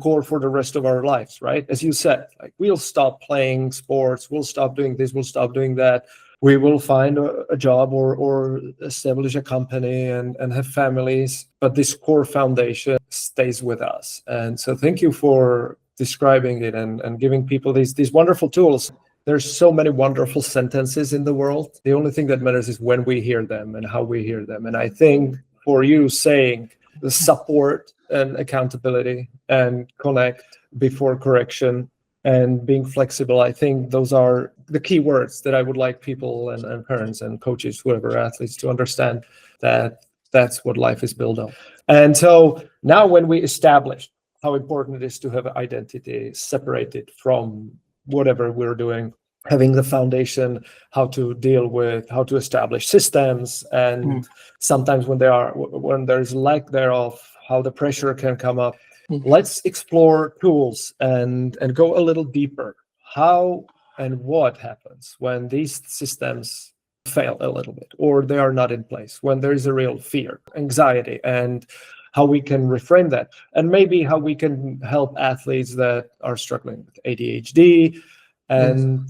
core for the rest of our lives, right? As you said, like, we'll stop playing sports, we'll stop doing this, we'll stop doing that, we will find a job or establish a company and have families, but this core foundation stays with us. And so thank you for describing it and giving people these wonderful tools. There's so many wonderful sentences in the world. The only thing that matters is when we hear them and how we hear them. And I think for you, saying the support and accountability and connect before correction and being flexible, I think those are the key words that I would like people and parents and coaches, whoever, athletes, to understand, that that's what life is built on. And so now, when we establish how important it is to have identity separated from whatever we're doing, having the foundation, how to deal with, how to establish systems, and sometimes when there's lack thereof, how the pressure can come up. Let's explore tools and go a little deeper. How and what happens when these systems fail a little bit, or they are not in place, when there is a real fear, anxiety, and how we can reframe that, and maybe how we can help athletes that are struggling with ADHD and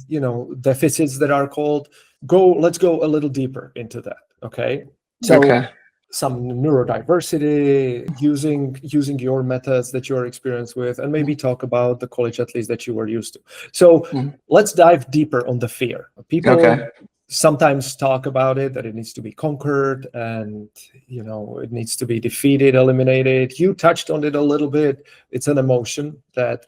deficits that are called. Let's go a little deeper into that. Okay. So some neurodiversity, using your methods that you're experienced with, and maybe talk about the college athletes that you were used to. So let's dive deeper on the fear. People sometimes talk about it, that it needs to be conquered and it needs to be defeated, eliminated. You touched on it a little bit. It's an emotion that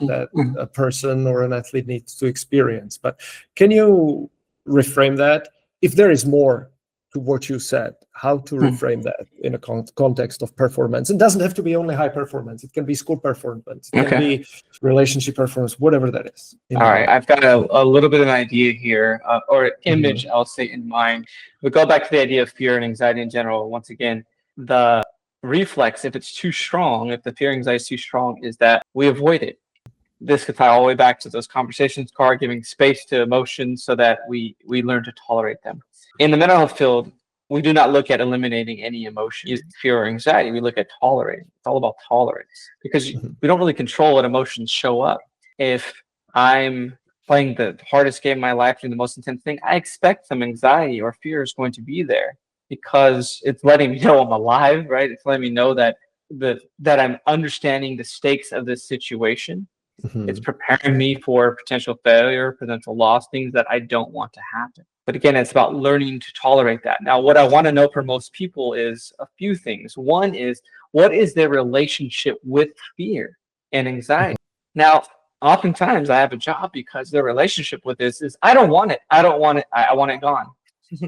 a person or an athlete needs to experience. But can you reframe that, if there is more to what you said, how to reframe that in a context of performance? It doesn't have to be only high performance. It can be school performance. It can be relationship performance, whatever that is. All right. I've got a little bit of an idea here, or an image, I'll say, in mind. We go back to the idea of fear and anxiety in general. Once again, the reflex, if it's too strong, if the fear and anxiety is too strong, is that we avoid it. This could tie all the way back to those conversations, giving space to emotions so that we learn to tolerate them. In the mental health field, we do not look at eliminating any emotion, fear or anxiety. We look at tolerating. It's all about tolerance, because we don't really control what emotions show up. If I'm playing the hardest game of my life, doing the most intense thing, I expect some anxiety or fear is going to be there, because it's letting me know I'm alive, right? It's letting me know that I'm understanding the stakes of this situation. It's preparing me for potential failure, potential loss, things that I don't want to happen. But again, it's about learning to tolerate that. Now, what I want to know for most people is a few things. One is, what is their relationship with fear and anxiety? Now, oftentimes I have a job because their relationship with this is, I don't want it. I don't want it. I want it gone.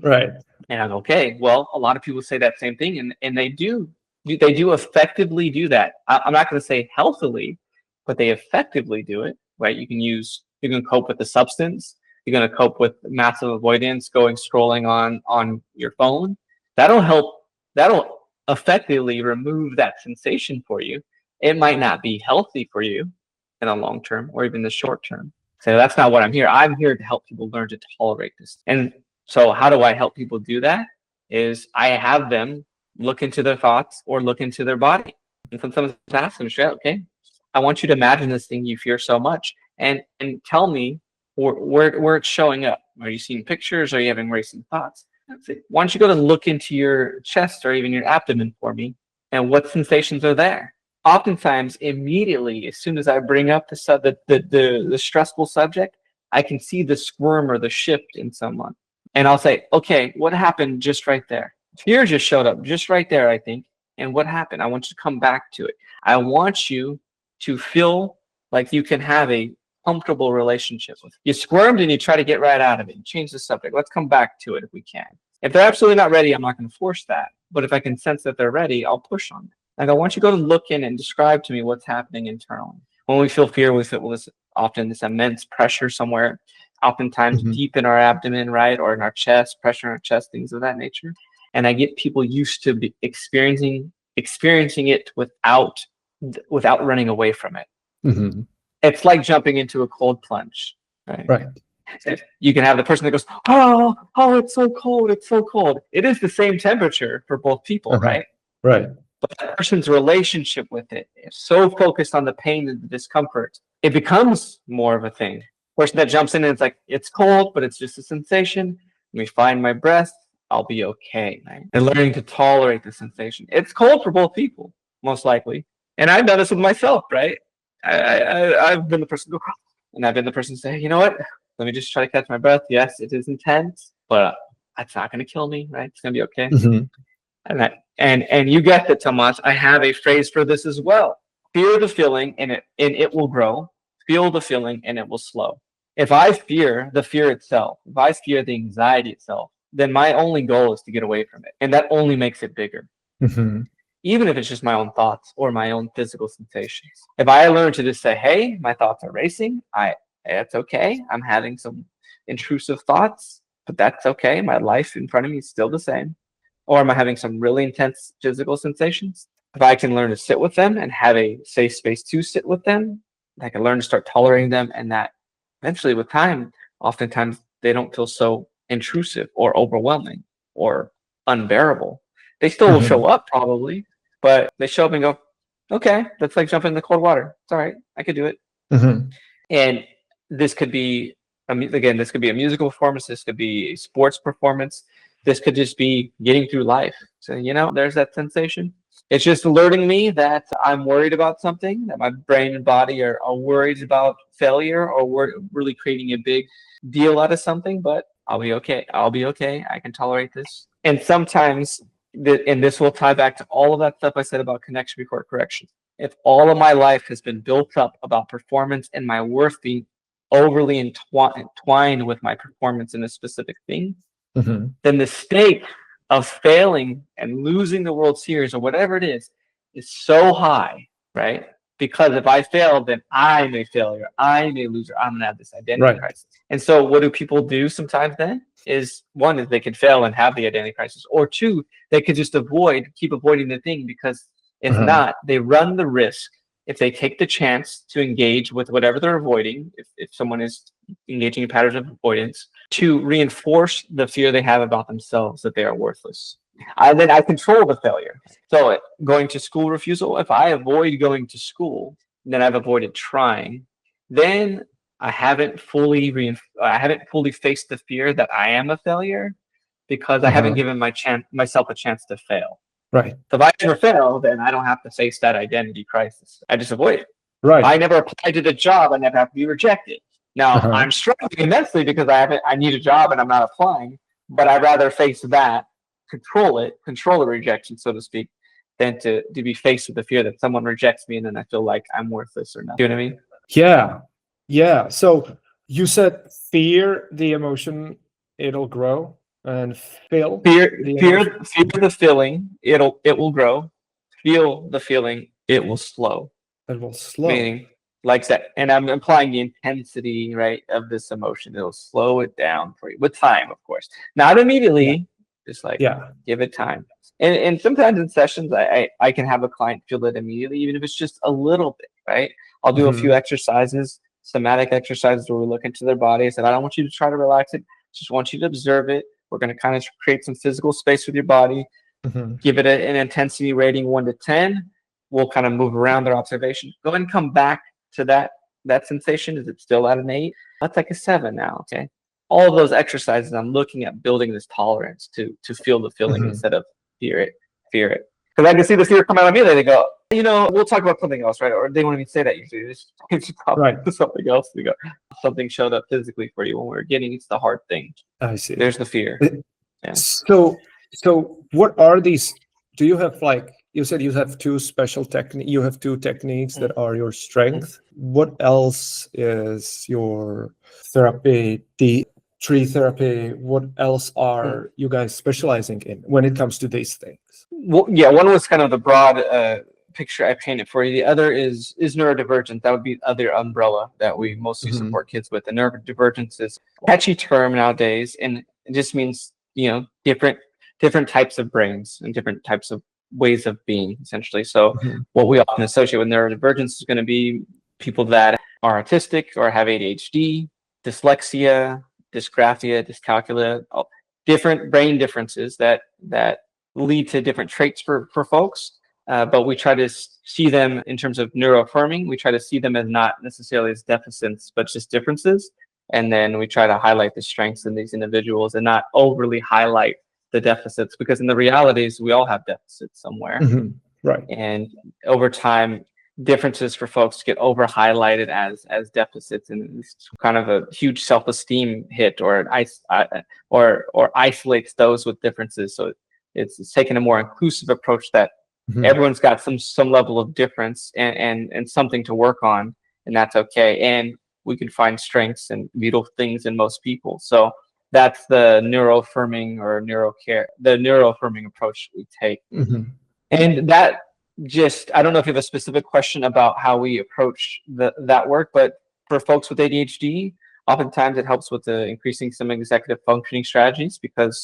Right. And I'm okay. Well, a lot of people say that same thing, and they do effectively do that. I'm not going to say healthily, but they effectively do it, right? You can cope with the substance. You're going to cope with massive avoidance, scrolling on your phone. That'll help. That'll effectively remove that sensation for you. It might not be healthy for you in the long term or even the short term. So that's not what I'm here. I'm here to help people learn to tolerate this. And so how do I help people do that? Is I have them look into their thoughts or look into their body. And sometimes I ask them straight, okay, I want you to imagine this thing you fear so much and tell me where it's showing up. Are you seeing pictures? Are you having racing thoughts? Why don't you go and look into your chest or even your abdomen for me, and what sensations are there? Oftentimes, immediately, as soon as I bring up the stressful subject, I can see the squirm or the shift in someone. And I'll say, okay, what happened just right there? Fear just showed up just right there, I think. And what happened? I want you to come back to it. I want you to feel like you can have a comfortable relationship with it. You squirmed and you try to get right out of it. You change the subject. Let's come back to it if we can. If they're absolutely not ready, I'm not going to force that. But if I can sense that they're ready, I'll push on it. Like, I want you to go to look in and describe to me what's happening internally. When we feel fear, we feel, well, often this immense pressure somewhere, oftentimes Mhm. deep in our abdomen, right, or in our chest, pressure in our chest, things of that nature. And I get people used to experiencing it without running away from it. Mhm. It's like jumping into a cold plunge, right? Right. You can have the person that goes, oh, it's so cold, it's so cold. It is the same temperature for both people, Uh-huh. right? Right. But that person's relationship with it is so focused on the pain and the discomfort, it becomes more of a thing. Person that jumps in and it's like, it's cold, but it's just a sensation. Let me find my breath, I'll be okay. Right? And learning to tolerate the sensation. It's cold for both people, most likely. And I've done this with myself, right? I've been the person to go, and I've been the person to say, you know what? Let me just try to catch my breath. Yes, it is intense, but it's not going to kill me, right? It's going to be okay. Mhm. And you get it, Tomas. I have a phrase for this as well. Fear the feeling, and it will grow. Feel the feeling, and it will slow. If I fear the fear itself, if I fear the anxiety itself, then my only goal is to get away from it, and that only makes it bigger. Mhm. Even if it's just my own thoughts or my own physical sensations. If I learn to just say, hey, my thoughts are racing, it's okay. I'm having some intrusive thoughts, but that's okay. My life in front of me is still the same. Or am I having some really intense physical sensations? If I can learn to sit with them and have a safe space to sit with them, I can learn to start tolerating them, and that eventually with time, oftentimes they don't feel so intrusive or overwhelming or unbearable. They still will show Mhm. up probably, but they show up and go, okay, that's like jumping in the cold water. It's all right. I could do it. Mhm. And this could be, again, this could be a musical performance. This could be a sports performance. This could just be getting through life. So, there's that sensation. It's just alerting me that I'm worried about something, that my brain and body are worried about failure, or we're really creating a big deal out of something, but I'll be okay. I'll be okay. I can tolerate this. And sometimes, and this will tie back to all of that stuff I said about connection before correction. If all of my life has been built up about performance and my worth being overly entwined with my performance in a specific thing, Mhm. then the stake of failing and losing the World Series or whatever it is so high, right? Because if I fail, then I'm a failure, I'm a loser, I'm gonna have this identity Right. crisis. And so what do people do sometimes then? Is one is they could fail and have the identity crisis, or two, they could just keep avoiding the thing, because if Uh-huh. not, they run the risk, if they take the chance to engage with whatever they're avoiding, if someone is engaging in patterns of avoidance, to reinforce the fear they have about themselves that they are worthless. Then I control the failure. So going to school refusal, if I avoid going to school, then I've avoided trying. Then I haven't fully faced the fear that I am a failure, because I haven't Uh-huh. given myself a chance to fail. Right. So if I never fail, then I don't have to face that identity crisis. I just avoid it. If I Right. never apply to the job, I never have to be rejected. Now, Uh-huh. I'm struggling immensely because I need a job and I'm not applying, but I'd rather face that, control the rejection, so to speak, than to be faced with the fear that someone rejects me and then I feel like I'm worthless or nothing. You know what I mean? Yeah. Yeah. So you said fear the emotion, it'll grow, and feel the emotion, Fear the feeling, it will grow. Feel the feeling, it will slow. it will slow. Meaning, like that, and I'm implying the intensity, right, of this emotion. It'll slow it down for you with time, of course, not Yeah. immediately, just like Yeah. give it time. And sometimes in sessions, I can have a client feel it immediately, even if it's just a little bit, right? I'll do a few Mhm. exercises, somatic exercises, where we look into their body. I said, I don't want you to try to relax it, just want you to observe it. We're going to kind of create some physical space with your body, Mhm. give it an intensity rating 1 to 10. We'll kind of move around their observation. Go ahead and come back to that sensation. Is it still at an 8? That's like a 7 now. Okay. All of those exercises, I'm looking at building this tolerance to feel the feeling Mhm. instead of fear it. Because I can see the fear come out of me. They go, we'll talk about something else, right? Or they won't even say that usually. They just talk Right. to something else. They go, something showed up physically for you when we were getting. It's the hard thing. I see. There's the fear. Yeah. So what are these? Do you have, like you said, you have two techniques that are your strength. What else is your therapy, the tree therapy? What else are you guys specializing in when it comes to these things? Well, yeah, one was kind of the broad picture I painted for you. The other is neurodivergent. That would be the other umbrella that we mostly Mhm. support kids with. And neurodivergence is a catchy term nowadays, and it just means, different types of brains and different types of ways of being, essentially. So Mhm. what we often associate with neurodivergence is going to be people that are autistic or have ADHD, dyslexia, dysgraphia, dyscalculia, different brain differences that lead to different traits for folks. But we try to see them in terms of neuroaffirming. We try to see them as not necessarily as deficits, but just differences. And then we try to highlight the strengths in these individuals and not overly highlight the deficits, because in the realities, we all have deficits somewhere. Mhm. Right. And over time, differences for folks get over highlighted as deficits, and it's kind of a huge self-esteem hit, or or isolates those with differences. So it's taking a more inclusive approach that Mhm. everyone's got some level of difference and something to work on, and that's okay. And we can find strengths and beautiful things in most people. So that's the neuroaffirming or the neuroaffirming approach we take. Mhm. And that I don't know if you have a specific question about how we approach that work, but for folks with ADHD, oftentimes it helps with increasing some executive functioning strategies, because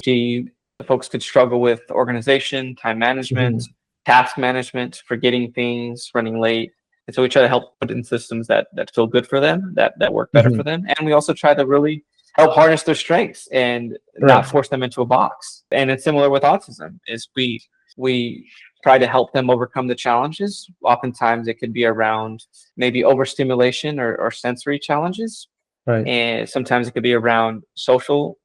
folks could struggle with organization, time management, Mhm. task management, forgetting things, running late. And so we try to help put in systems that feel good for them, that work better for Mhm. them. And we also try to really help harness their strengths and not Right. force them into a box. And it's similar with autism, is we try to help them overcome the challenges. Oftentimes it could be around maybe overstimulation or sensory challenges. Right. And sometimes it could be around social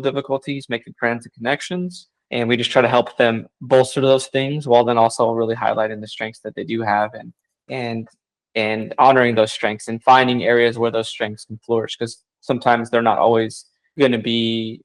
difficulties, making friends and connections. And we just try to help them bolster those things, while then also really highlighting the strengths that they do have, and honoring those strengths and finding areas where those strengths can flourish. Because sometimes they're not always going to be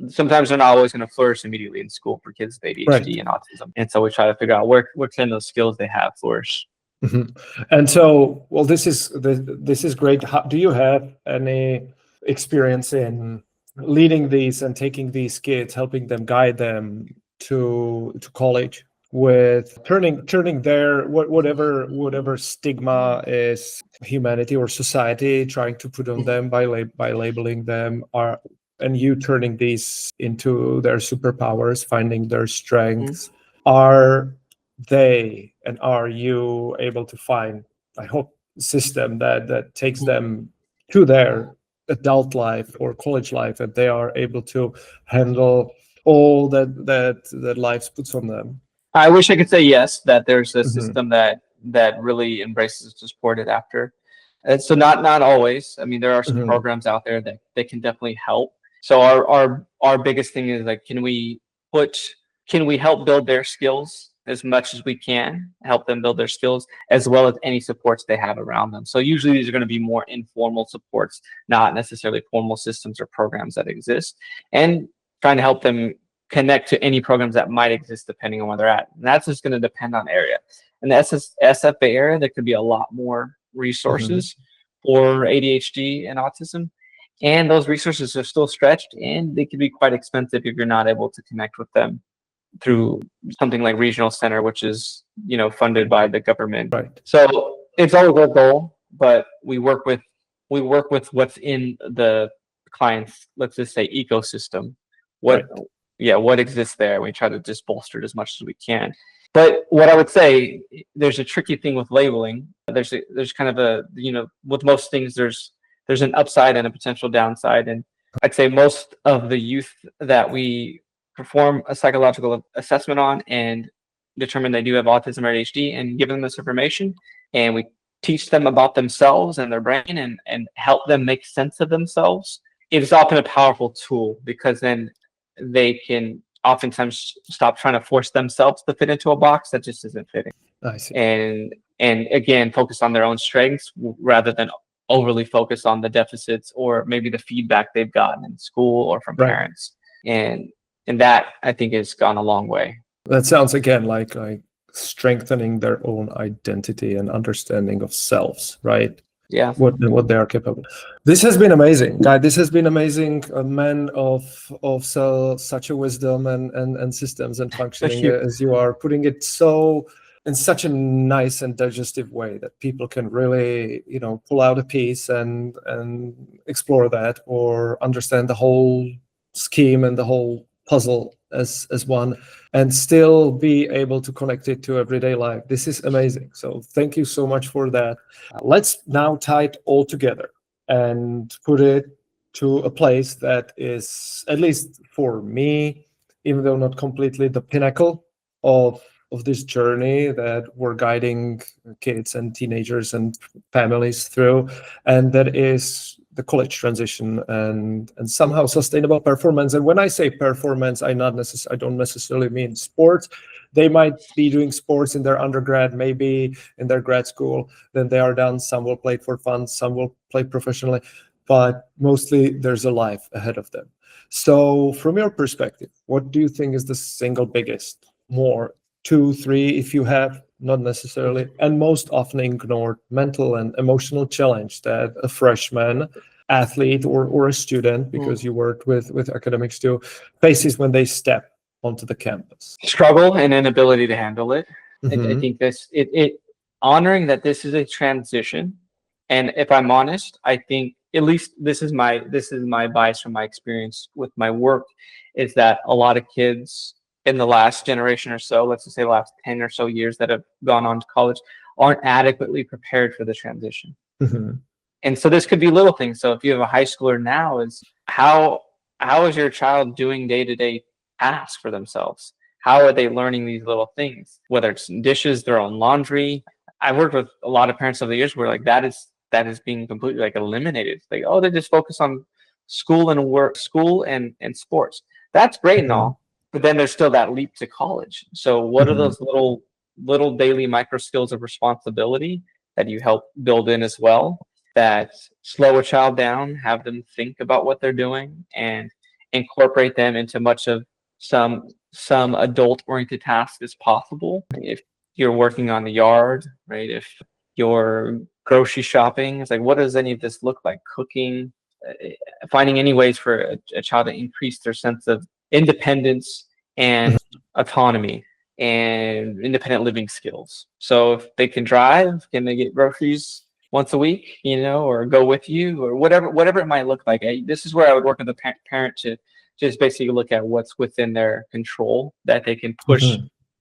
sometimes they're not always going to flourish immediately in school for kids with ADHD Right. and autism. And so we try to figure out where can those skills they have flourish. Mhm. And so, well, this is great. Do you have any experience in leading these and taking these kids, helping them, guide them to college, with turning their whatever stigma is humanity or society trying to put on them by labeling them, and you turning these into their superpowers, finding their strengths? Are they, and are you able to find, I hope, a system that takes them to their adult life or college life, and they are able to handle all that life puts on them? I wish I could say yes, that there's a Mhm. system that really embraces to support it after. So not always. I mean, there are some Mhm. programs out there that can definitely help. So our biggest thing is like, can we help build their skills as much as we can, help them build their skills, as well as any supports they have around them. So usually these are going to be more informal supports, not necessarily formal systems or programs that exist, and trying to help them connect to any programs that might exist depending on where they're at. And that's just going to depend on area. In the SFA area, there could be a lot more resources for ADHD and autism. And those resources are still stretched, and they can be quite expensive if you're not able to connect with them through something like regional center, which is, funded by the government. Right. So it's always our goal, but we work with what's in the client's, let's just say, ecosystem. What exists there. We try to just bolster it as much as we can. But what I would say, there's a tricky thing with labeling. There's kind of a, with most things, there's an upside and a potential downside. And I'd say most of the youth that we perform a psychological assessment on and determine they do have autism or ADHD, and give them this information, and we teach them about themselves and their brain, and help them make sense of themselves, it is often a powerful tool, because then they can oftentimes stop trying to force themselves to fit into a box that just isn't fitting. I see. And again, focus on their own strengths rather than overly focus on the deficits or maybe the feedback they've gotten in school or from parents. And that, I think, has gone a long way. That sounds again like strengthening their own identity and understanding of selves, right? Yeah. What they are capable. This has been amazing, Guy. This has been amazing. A man of such a wisdom and systems and functioning, as you are putting it so in such a nice and digestive way that people can really, pull out a piece and explore that, or understand the whole scheme and the whole puzzle as one, and still be able to connect it to everyday life. This is amazing. So thank you so much for that. Let's now tie it all together and put it to a place that is, at least for me, even though not completely, the pinnacle of this journey that we're guiding kids and teenagers and families through, and that is the college transition and somehow sustainable performance. And when I say performance, I don't necessarily mean sports. They might be doing sports in their undergrad, maybe in their grad school. Then they are done. Some will play for fun, some will play professionally, but mostly there's a life ahead of them. So from your perspective, what do you think is the single biggest, more 2, 3, if you have, not necessarily, and most often ignored mental and emotional challenge that a freshman athlete or a student, because you worked with academics too, faces when they step onto the campus? Struggle and inability to handle it. I think it honoring that this is a transition. And if I'm honest, I think, at least this is my bias from my experience with my work, is that a lot of kids in the last generation or so, let's just say the last 10 or so years that have gone on to college, aren't adequately prepared for the transition. And so this could be little things. So if you have a high schooler now, is how is your child doing day-to-day tasks for themselves? How are they learning these little things? Whether it's dishes, their own laundry. I've worked with a lot of parents over the years where like that is being completely like eliminated. Like, oh, they just focus on school and sports. That's great and all, but then there's still that leap to college. So what are those little daily micro skills of responsibility that you help build in as well, that slow a child down, have them think about what they're doing, and incorporate them into much of some adult-oriented tasks as possible? If you're working on the yard, right? If you're grocery shopping, it's like, what does any of this look like? Cooking, finding any ways for a child to increase their sense of independence and autonomy and independent living skills. So if they can drive, can they get groceries once a week, or go with you, or whatever it might look like. This is where I would work with the parent to just basically look at what's within their control that they can push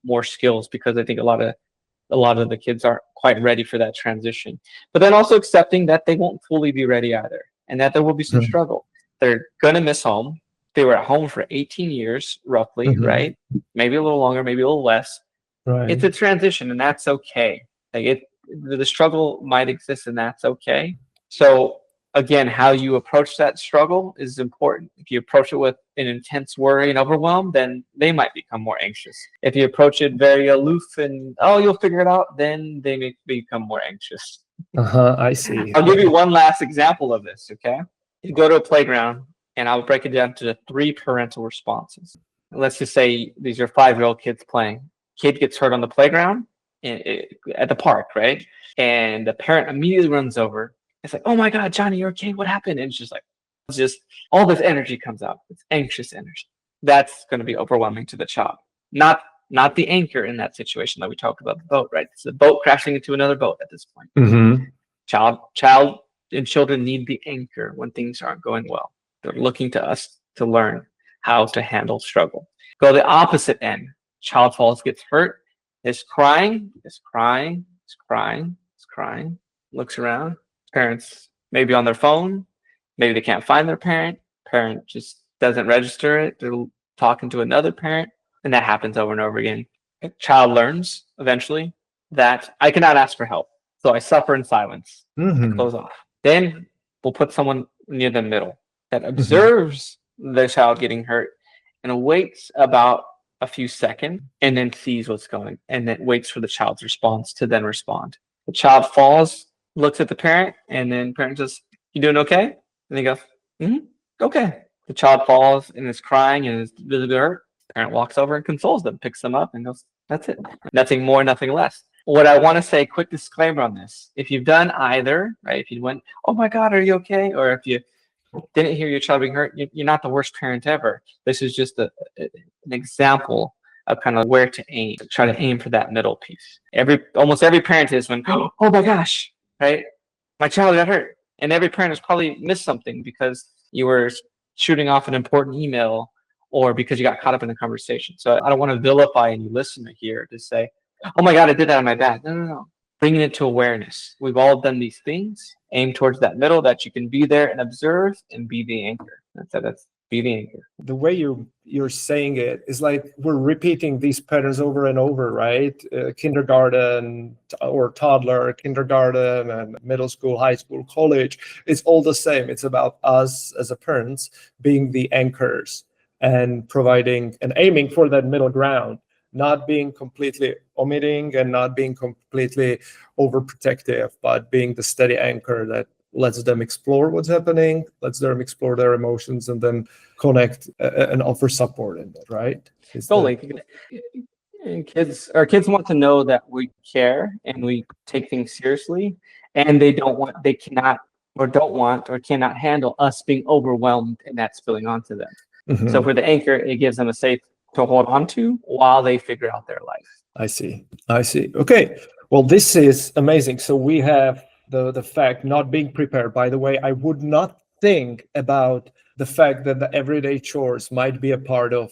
more skills, because I think a lot of the kids aren't quite ready for that transition. But then also accepting that they won't fully be ready either, and that there will be some struggle. They're gonna miss home. They were at home for 18 years, roughly, right? Maybe a little longer, maybe a little less. Right. It's a transition, and that's okay. Like the struggle might exist, and that's okay. So again, how you approach that struggle is important. If you approach it with an intense worry and overwhelm, then they might become more anxious. If you approach it very aloof and, oh, you'll figure it out, then they may become more anxious. I see. I'll give you one last example of this, okay? You go to a playground, and I'll break it down to 3 parental responses. Let's just say these are 5-year-old kids playing. Kid gets hurt on the playground at the park, right? And the parent immediately runs over. It's like, oh my God, Johnny, you're okay? What happened? And it's just all this energy comes out. It's anxious energy. That's going to be overwhelming to the child. Not the anchor in that situation that we talked about, the boat, right? It's the boat crashing into another boat at this point. Child and children need the anchor when things aren't going well. They're looking to us to learn how to handle struggle. Go the opposite end. Child falls, gets hurt, is crying, looks around. Parents maybe on their phone, maybe they can't find their parent just doesn't register it, they're talking to another parent, and that happens over and over again. A child learns eventually that I cannot ask for help, so I suffer in silence. I close off. Then we'll put someone near the middle that observes the child getting hurt and waits about a few seconds and then sees what's going, and then waits for the child's response to then respond. The child falls, looks at the parent, and then parent says, "You doing okay?" And they go, "Okay." The child falls and is crying and is visibly hurt. Parent walks over and consoles them, picks them up, and goes, "That's it. Nothing more, nothing less." What I want to say, quick disclaimer on this: if you've done either, right? If you went, "Oh my God, are you okay?" or if you didn't hear your child being hurt, you're not the worst parent ever. This is just an example of kind of where to aim, try to aim for that middle piece. Almost every parent is when, oh my gosh, right? My child got hurt. And every parent has probably missed something because you were shooting off an important email or because you got caught up in a conversation. So I don't want to vilify any listener here to say, oh my God, I did that on my bad. No. Bringing it to awareness. We've all done these things. Aim towards that middle that you can be there and observe and be the anchor. That's be the anchor. The way you're saying it is like we're repeating these patterns over and over, right? Kindergarten or toddler, kindergarten and middle school, high school, college. It's all the same. It's about us as a parents being the anchors and providing and aiming for that middle ground, not being completely omitting and not being completely overprotective, but being the steady anchor that lets them explore what's happening, lets them explore their emotions, and then connect and offer support in that, right? Totally. And our kids want to know that we care and we take things seriously, and they cannot handle us being overwhelmed and that spilling onto them. Mm-hmm. So for the anchor, it gives them a safe to hold on to while they figure out their life. I see. Okay. Well, this is amazing. So we have the fact not being prepared. By the way, I would not think about the fact that the everyday chores might be a part of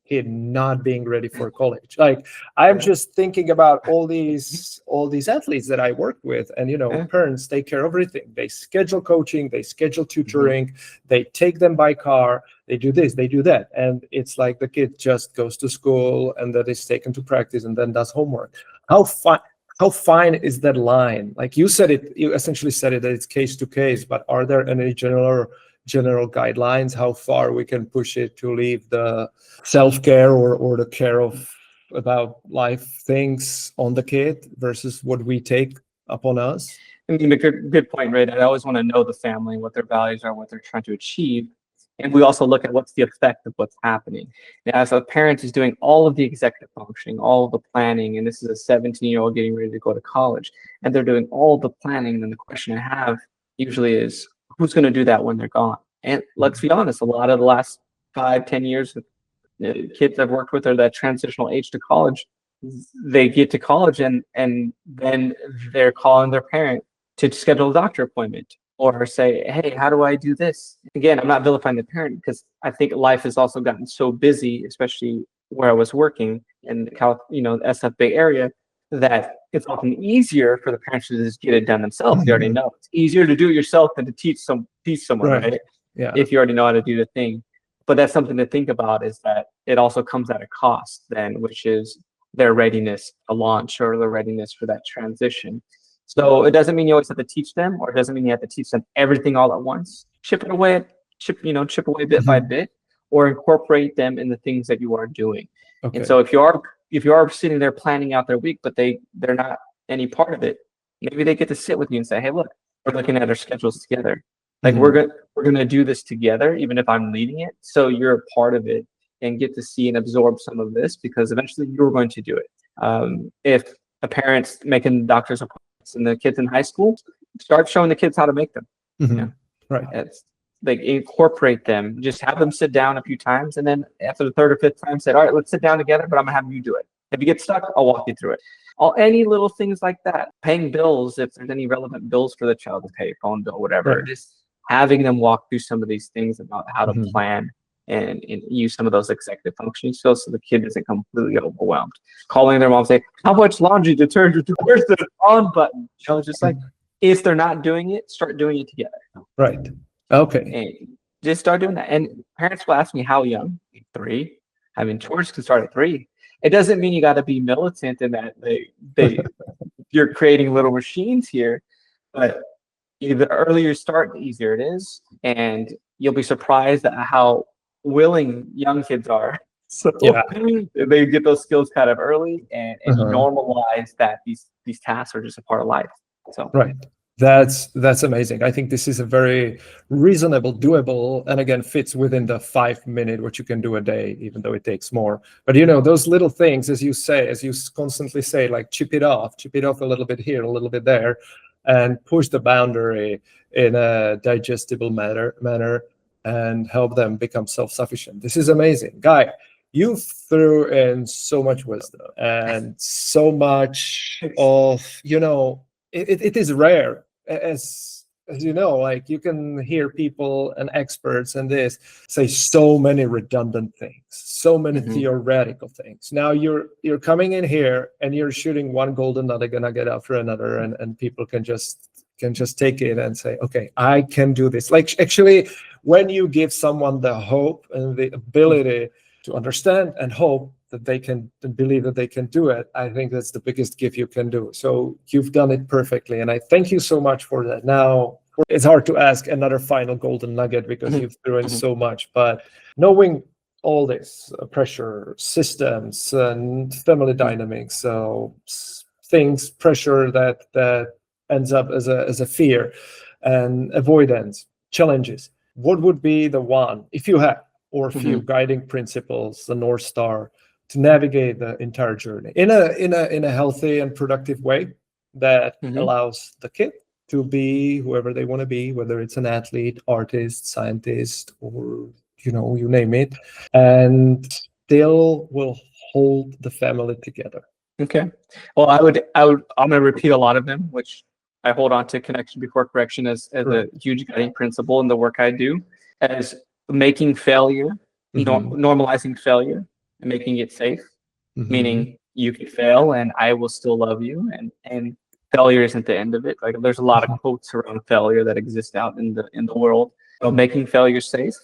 kid not being ready for college. Like I'm just thinking about all these athletes that I work with, and parents take care of everything. They schedule coaching, they schedule tutoring, they take them by car, they do this, they do that, and it's like the kid just goes to school and that is taken to practice and then does homework. How fine is that line? Like you essentially said it that it's case to case, but are there any general guidelines how far we can push it to leave the self-care or the care of about life things on the kid versus what we take upon us? I mean, a good point, right? I always want to know the family, what their values are, what they're trying to achieve. And we also look at what's the effect of what's happening. Now, as a parent is doing all of the executive functioning, all of the planning, and this is a 17-year-old getting ready to go to college, and they're doing all the planning, then the question I have usually is, who's going to do that when they're gone? And let's be honest, a lot of the last 5-10 years, kids I've worked with are that transitional age to college. They get to college and then they're calling their parent to schedule a doctor appointment or say, hey, how do I do this? Again, I'm not vilifying the parent because I think life has also gotten so busy, especially where I was working in the SF Bay Area, that it's often easier for the parents to just get it done themselves. You already know it's easier to do it yourself than to teach someone, right? Yeah. If you already know how to do the thing. But that's something to think about, is that it also comes at a cost then, which is their readiness to launch or their readiness for that transition. So it doesn't mean you always have to teach them, or it doesn't mean you have to teach them everything all at once. Chip away bit by bit, or incorporate them in the things that you are doing. Okay. And so if you are sitting there planning out their week, but they're not any part of it, maybe they get to sit with you and say, hey, look, we're looking at our schedules together. Like we're gonna do this together, even if I'm leading it. So you're a part of it and get to see and absorb some of this, because eventually you're going to do it. If a parent's making doctor's appointments and the kids in high school, start showing the kids how to make them. Right. It's like incorporate them, just have them sit down a few times, and then after the third or fifth time, say, all right, let's sit down together, but I'm gonna have you do it. If you get stuck, I'll walk you through it. Any little things like that. Paying bills, if there's any relevant bills for the child to pay, phone bill, whatever. Right. Just having them walk through some of these things about how to plan and use some of those executive functioning skills so the kid isn't completely overwhelmed. Calling their mom, say, how much laundry detergent? Where's the on button? Just like, if they're not doing it, start doing it together. Right. Okay. And just start doing that. And parents will ask me, how young? 3. I mean, chores can start at 3. It doesn't mean you got to be militant in that you're creating little machines here, but the earlier you start, the easier it is, and you'll be surprised at how willing young kids are. So they get those skills kind of early, and normalize that these tasks are just a part of life. So right. That's amazing. I think this is a very reasonable, doable, and again, fits within the 5-minute, what you can do a day, even though it takes more. But those little things, as you constantly say, like chip it off a little bit here, a little bit there, and push the boundary in a digestible manner and help them become self-sufficient. This is amazing. Guy, you threw in so much wisdom and so much of, it is rare, as you know, like you can hear people and experts and this say so many redundant things, so many theoretical things. Now you're coming in here and you're shooting one golden nugget after another, and people can just take it and say, okay, I can do this. Like, actually, when you give someone the hope and the ability to understand and hope that they can believe that they can do it, I think that's the biggest gift you can do. So you've done it perfectly, and I thank you so much for that. Now, it's hard to ask another final golden nugget because you've thrown in so much, but knowing all this pressure, systems, and family dynamics, so things, pressure that ends up as a fear and avoidance, challenges, what would be the one, if you have, or a few guiding principles, the North Star, to navigate the entire journey in a healthy and productive way that allows the kid to be whoever they want to be, whether it's an athlete, artist, scientist, or you name it, and still will hold the family together? Okay. Well, I'm going to repeat a lot of them, which I hold on to connection before correction as a huge guiding principle in the work I do, as making failure, normalizing failure and making it safe, meaning you can fail and I will still love you, and failure isn't the end of it. Like, there's a lot of quotes around failure that exist out in the world. So making failure safe.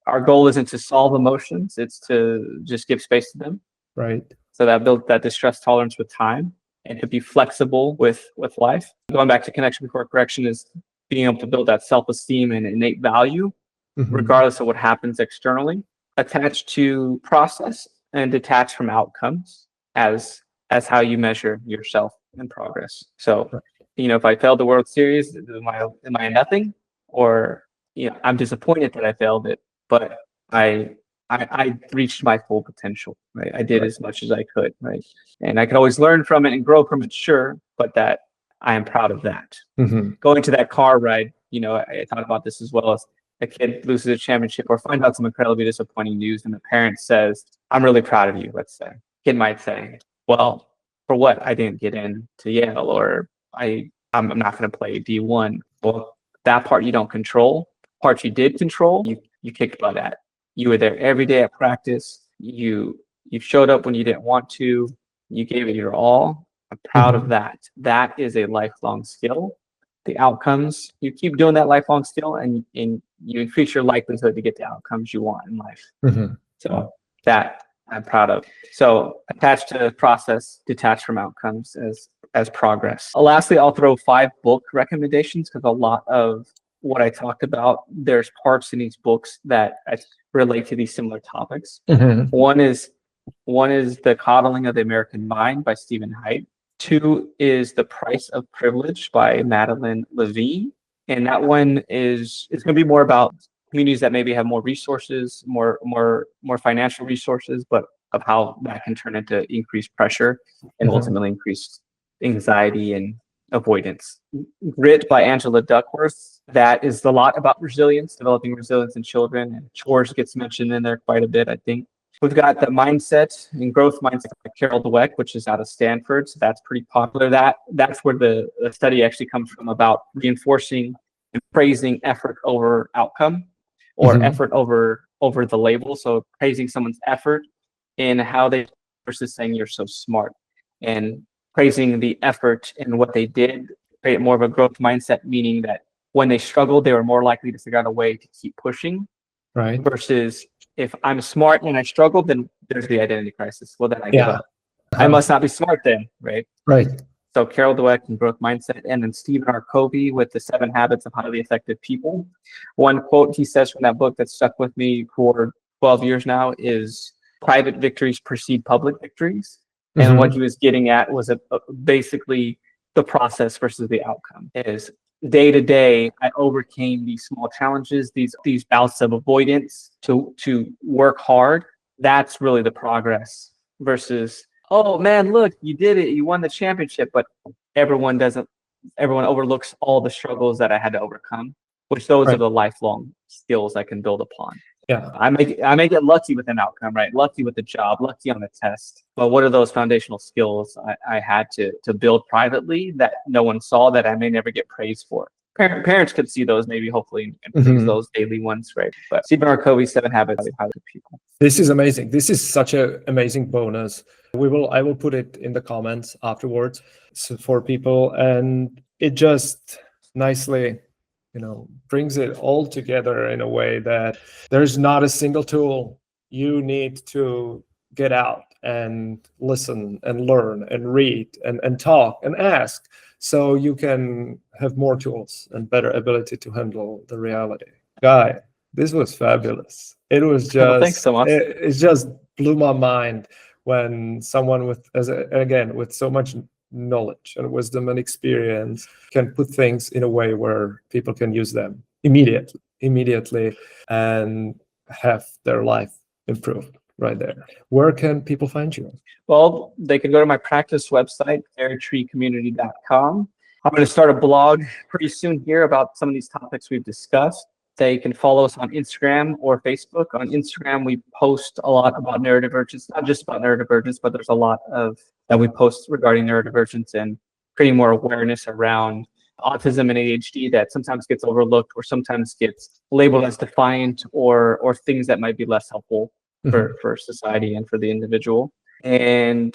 Our goal isn't to solve emotions; it's to just give space to them. Right. So that builds that distress tolerance with time, and to be flexible with life. Going back to connection before correction is being able to build that self-esteem and innate value, regardless of what happens externally, attached to process and detached from outcomes as how you measure yourself and progress. So, if I failed the World Series, am I nothing? Or, I'm disappointed that I failed it, but I reached my full potential, right? I did as much as I could, right? And I could always learn from it and grow from it, sure, but that I am proud of that. Going to that car ride, I thought about this as well. As a kid loses a championship or finds out some incredibly disappointing news, and the parent says, "I'm really proud of you," let's say. Kid might say, "Well, for what? I didn't get into Yale, or I'm not going to play D1." Well, that part you don't control. Part you did control, you kicked butt at. You were there every day at practice. You showed up when you didn't want to. You gave it your all. I'm proud of that. That is a lifelong skill. The outcomes, you keep doing that lifelong skill, and you increase your likelihood to get the outcomes you want in life. So that I'm proud of. So attached to process, detached from outcomes as progress. Lastly, I'll throw 5 book recommendations, because a lot of what I talked about, there's parts in these books that relate to these similar topics. One is The Coddling of the American Mind by Stephen Haidt. 2 is The Price of Privilege by Madeline Levine. And that one it's going to be more about communities that maybe have more resources, more financial resources, but of how that can turn into increased pressure and ultimately increased anxiety and avoidance. Grit by Angela Duckworth. That is a lot about resilience, developing resilience in children, and chores gets mentioned in there quite a bit, I think. We've got The Mindset and Growth Mindset by Carol Dweck, which is out of Stanford. So that's pretty popular. That's where the study actually comes from, about reinforcing and praising effort over outcome, or effort over the label. So praising someone's effort in how they, versus saying you're so smart, and praising the effort in what they did, create more of a growth mindset, meaning that when they struggled, they were more likely to figure out a way to keep pushing. Right. Versus, if I'm smart and I struggled, then there's the identity crisis. Well, then I give up. I must not be smart then, right? Right. So Carol Dweck and Growth Mindset, and then Stephen R. Covey with The 7 Habits of Highly Effective People. One quote he says from that book that stuck with me for 12 years now is, "Private victories precede public victories." And what he was getting at was basically the process versus the outcome. Is day to day, I overcame these small challenges, these bouts of avoidance to work hard. That's really the progress, versus, oh man, look, you did it, you won the championship, but everyone overlooks all the struggles that I had to overcome, which those are the lifelong skills I can build upon. Yeah. I may get lucky with an outcome, right? Lucky with the job, lucky on the test. But what are those foundational skills I had to build privately that no one saw, that I may never get praised for? Parents could see those, maybe, hopefully, and praise those daily ones, right? But Stephen R. Covey's 7 Habits of Highly People. This is amazing. This is such an amazing bonus. I will put it in the comments afterwards for people, and it just nicely, brings it all together in a way that there's not a single tool. You need to get out and listen and learn and read and talk and ask, so you can have more tools and better ability to handle the reality. Guy, this was fabulous. It was just, Well, thanks so much. it just blew my mind when someone with so much knowledge and wisdom and experience can put things in a way where people can use them immediately and have their life improved right there. Where can people find you? Well, they can go to my practice website, TheraTreeCommunity.com. I'm going to start a blog pretty soon here about some of these topics we've discussed. They can follow us on Instagram or Facebook. On Instagram, we post a lot about neurodivergence, not just about neurodivergence, but there's a lot of that we post regarding neurodivergence and creating more awareness around autism and ADHD that sometimes gets overlooked or sometimes gets labeled as defiant or things that might be less helpful for society and for the individual. And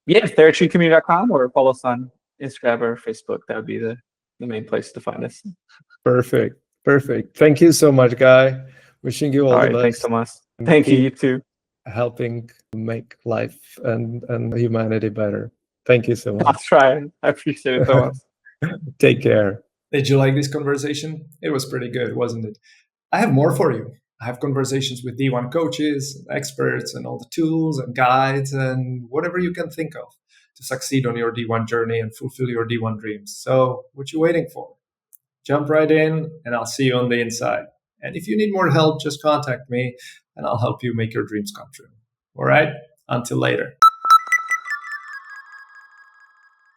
yeah, TheraTreeCommunity.com, or follow us on Instagram or Facebook. That would be the main place to find us. Perfect. Thank you so much, Guy. Wishing you all the best. Thanks, Tomas. Thank you, you too. Helping make life and humanity better. Thank you so much. I'll try. I appreciate it, Tomas. Take care. Did you like this conversation? It was pretty good, wasn't it? I have more for you. I have conversations with D1 coaches, experts, and all the tools and guides and whatever you can think of to succeed on your D1 journey and fulfill your D1 dreams. So what you waiting for? Jump right in, and I'll see you on the inside. And if you need more help, just contact me, and I'll help you make your dreams come true. All right? Until later.